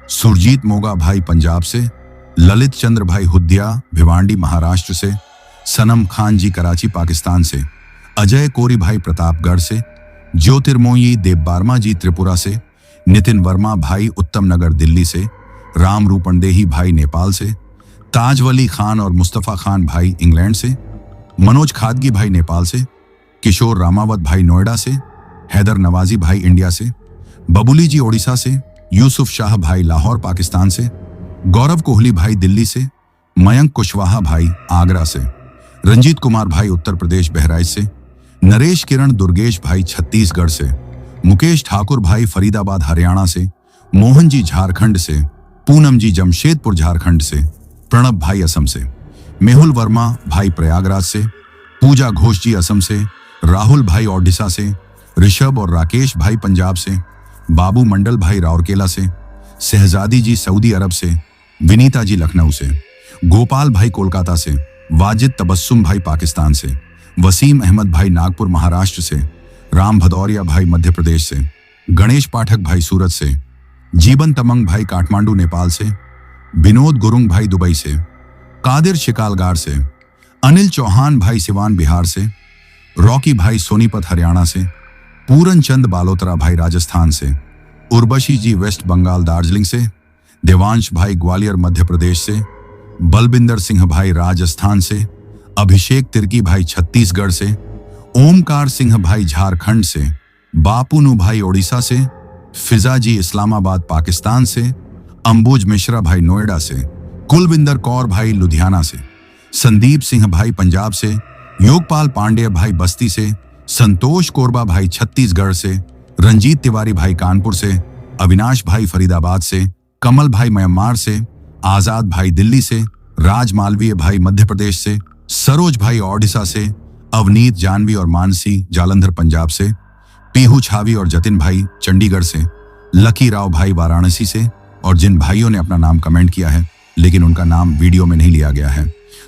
सुरजीत मोगा भाई पंजाब से, ललित चंद्र भाई हुद्दिया भिवांडी महाराष्ट्र से, सनम खान जी कराची पाकिस्तान से, अजय कोरी भाई प्रतापगढ़ से, ज्योतिर्मोई देवबार्मा जी त्रिपुरा से, नितिन वर्मा भाई उत्तम नगर दिल्ली से, राम रूपनदेही भाई नेपाल से, ताजवली खान और मुस्तफा खान भाई इंग्लैंड से, मनोज खादगी भाई नेपाल से, किशोर रामावत भाई नोएडा से, हैदर नवाजी भाई इंडिया से, बबुली जी ओडिशा से, यूसुफ शाह भाई लाहौर पाकिस्तान से, गौरव कोहली भाई दिल्ली से, मयंक कुशवाहा भाई आगरा से, रंजीत कुमार भाई उत्तर प्रदेश बहराइच से, नरेश किरण दुर्गेश भाई छत्तीसगढ़ से, मुकेश ठाकुर भाई फरीदाबाद हरियाणा से, मोहन जी झारखंड से, पूनम जी जमशेदपुर झारखंड से, प्रणब भाई असम से, मेहुल वर्मा भाई प्रयागराज से, पूजा घोष जी असम से, राहुल भाई ओडिशा से, ऋषभ और राकेश भाई पंजाब से, बाबू मंडल भाई राउरकेला से, शहजादी जी सऊदी अरब से, विनीता जी लखनऊ से, गोपाल भाई कोलकाता से, वाजिद तबस्सुम भाई पाकिस्तान से, वसीम अहमद भाई नागपुर महाराष्ट्र से, राम भदौरिया भाई मध्य प्रदेश से, गणेश पाठक भाई सूरत से, जीवन तमंग भाई काठमांडू नेपाल से, विनोद गुरुंग भाई दुबई से, कादिर शिकालगार से, अनिल चौहान भाई सिवान बिहार से, रॉकी भाई सोनीपत हरियाणा से, पूरन चंद बालोतरा भाई राजस्थान से, उर्वशी जी वेस्ट बंगाल दार्जिलिंग से, देवांश भाई ग्वालियर मध्य प्रदेश से, बलबिंदर सिंह भाई राजस्थान से, अभिषेक तिर्की भाई छत्तीसगढ़ से, ओमकार सिंह भाई झारखंड से, बापूनु भाई ओडिशा से, फिजा जी इस्लामाबाद पाकिस्तान से, अंबुज मिश्रा भाई नोएडा से, कुलविंदर कौर भाई लुधियाना से, संदीप सिंह भाई पंजाब से, योगपाल पांडेय भाई बस्ती से, संतोष कोरबा भाई छत्तीसगढ़ से, रंजीत तिवारी भाई कानपुर से, अविनाश भाई फरीदाबाद से, कमल भाई म्यांमार से, आजाद भाई दिल्ली से, राज मालवीय भाई मध्य प्रदेश से, सरोज भाई ओडिशा से, अवनीत जानवी और मानसी जालंधर पंजाब से, पीहू छावी और जतिन भाई चंडीगढ़ से, लकी राव भाई वाराणसी से, और जिन भाइयों ने अपना नाम कमेंट किया है लेकिन उनका नाम वीडियो में नहीं लिया गया है,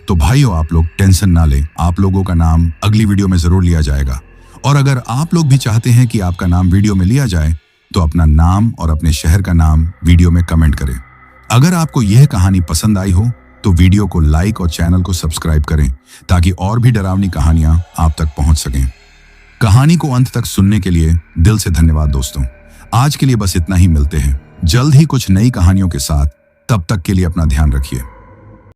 तो भाइयों आप लोग टेंशन ना लें, आप लोगों का नाम अगली वीडियो में जरूर लिया जाएगा। और अगर आप लोग भी चाहते हैं कि आपका नाम वीडियो में लिया जाए तो अपना नाम और अपने शहर का नाम वीडियो में कमेंट करें। अगर आपको यह कहानी पसंद आई हो तो वीडियो को लाइक और चैनल को सब्सक्राइब करें ताकि और भी डरावनी कहानियां आप तक पहुंच सकें। कहानी को अंत तक सुनने के लिए दिल से धन्यवाद दोस्तों। आज के लिए बस इतना ही, मिलते हैं जल्द ही कुछ नई कहानियों के साथ। तब तक के लिए अपना ध्यान रखिए।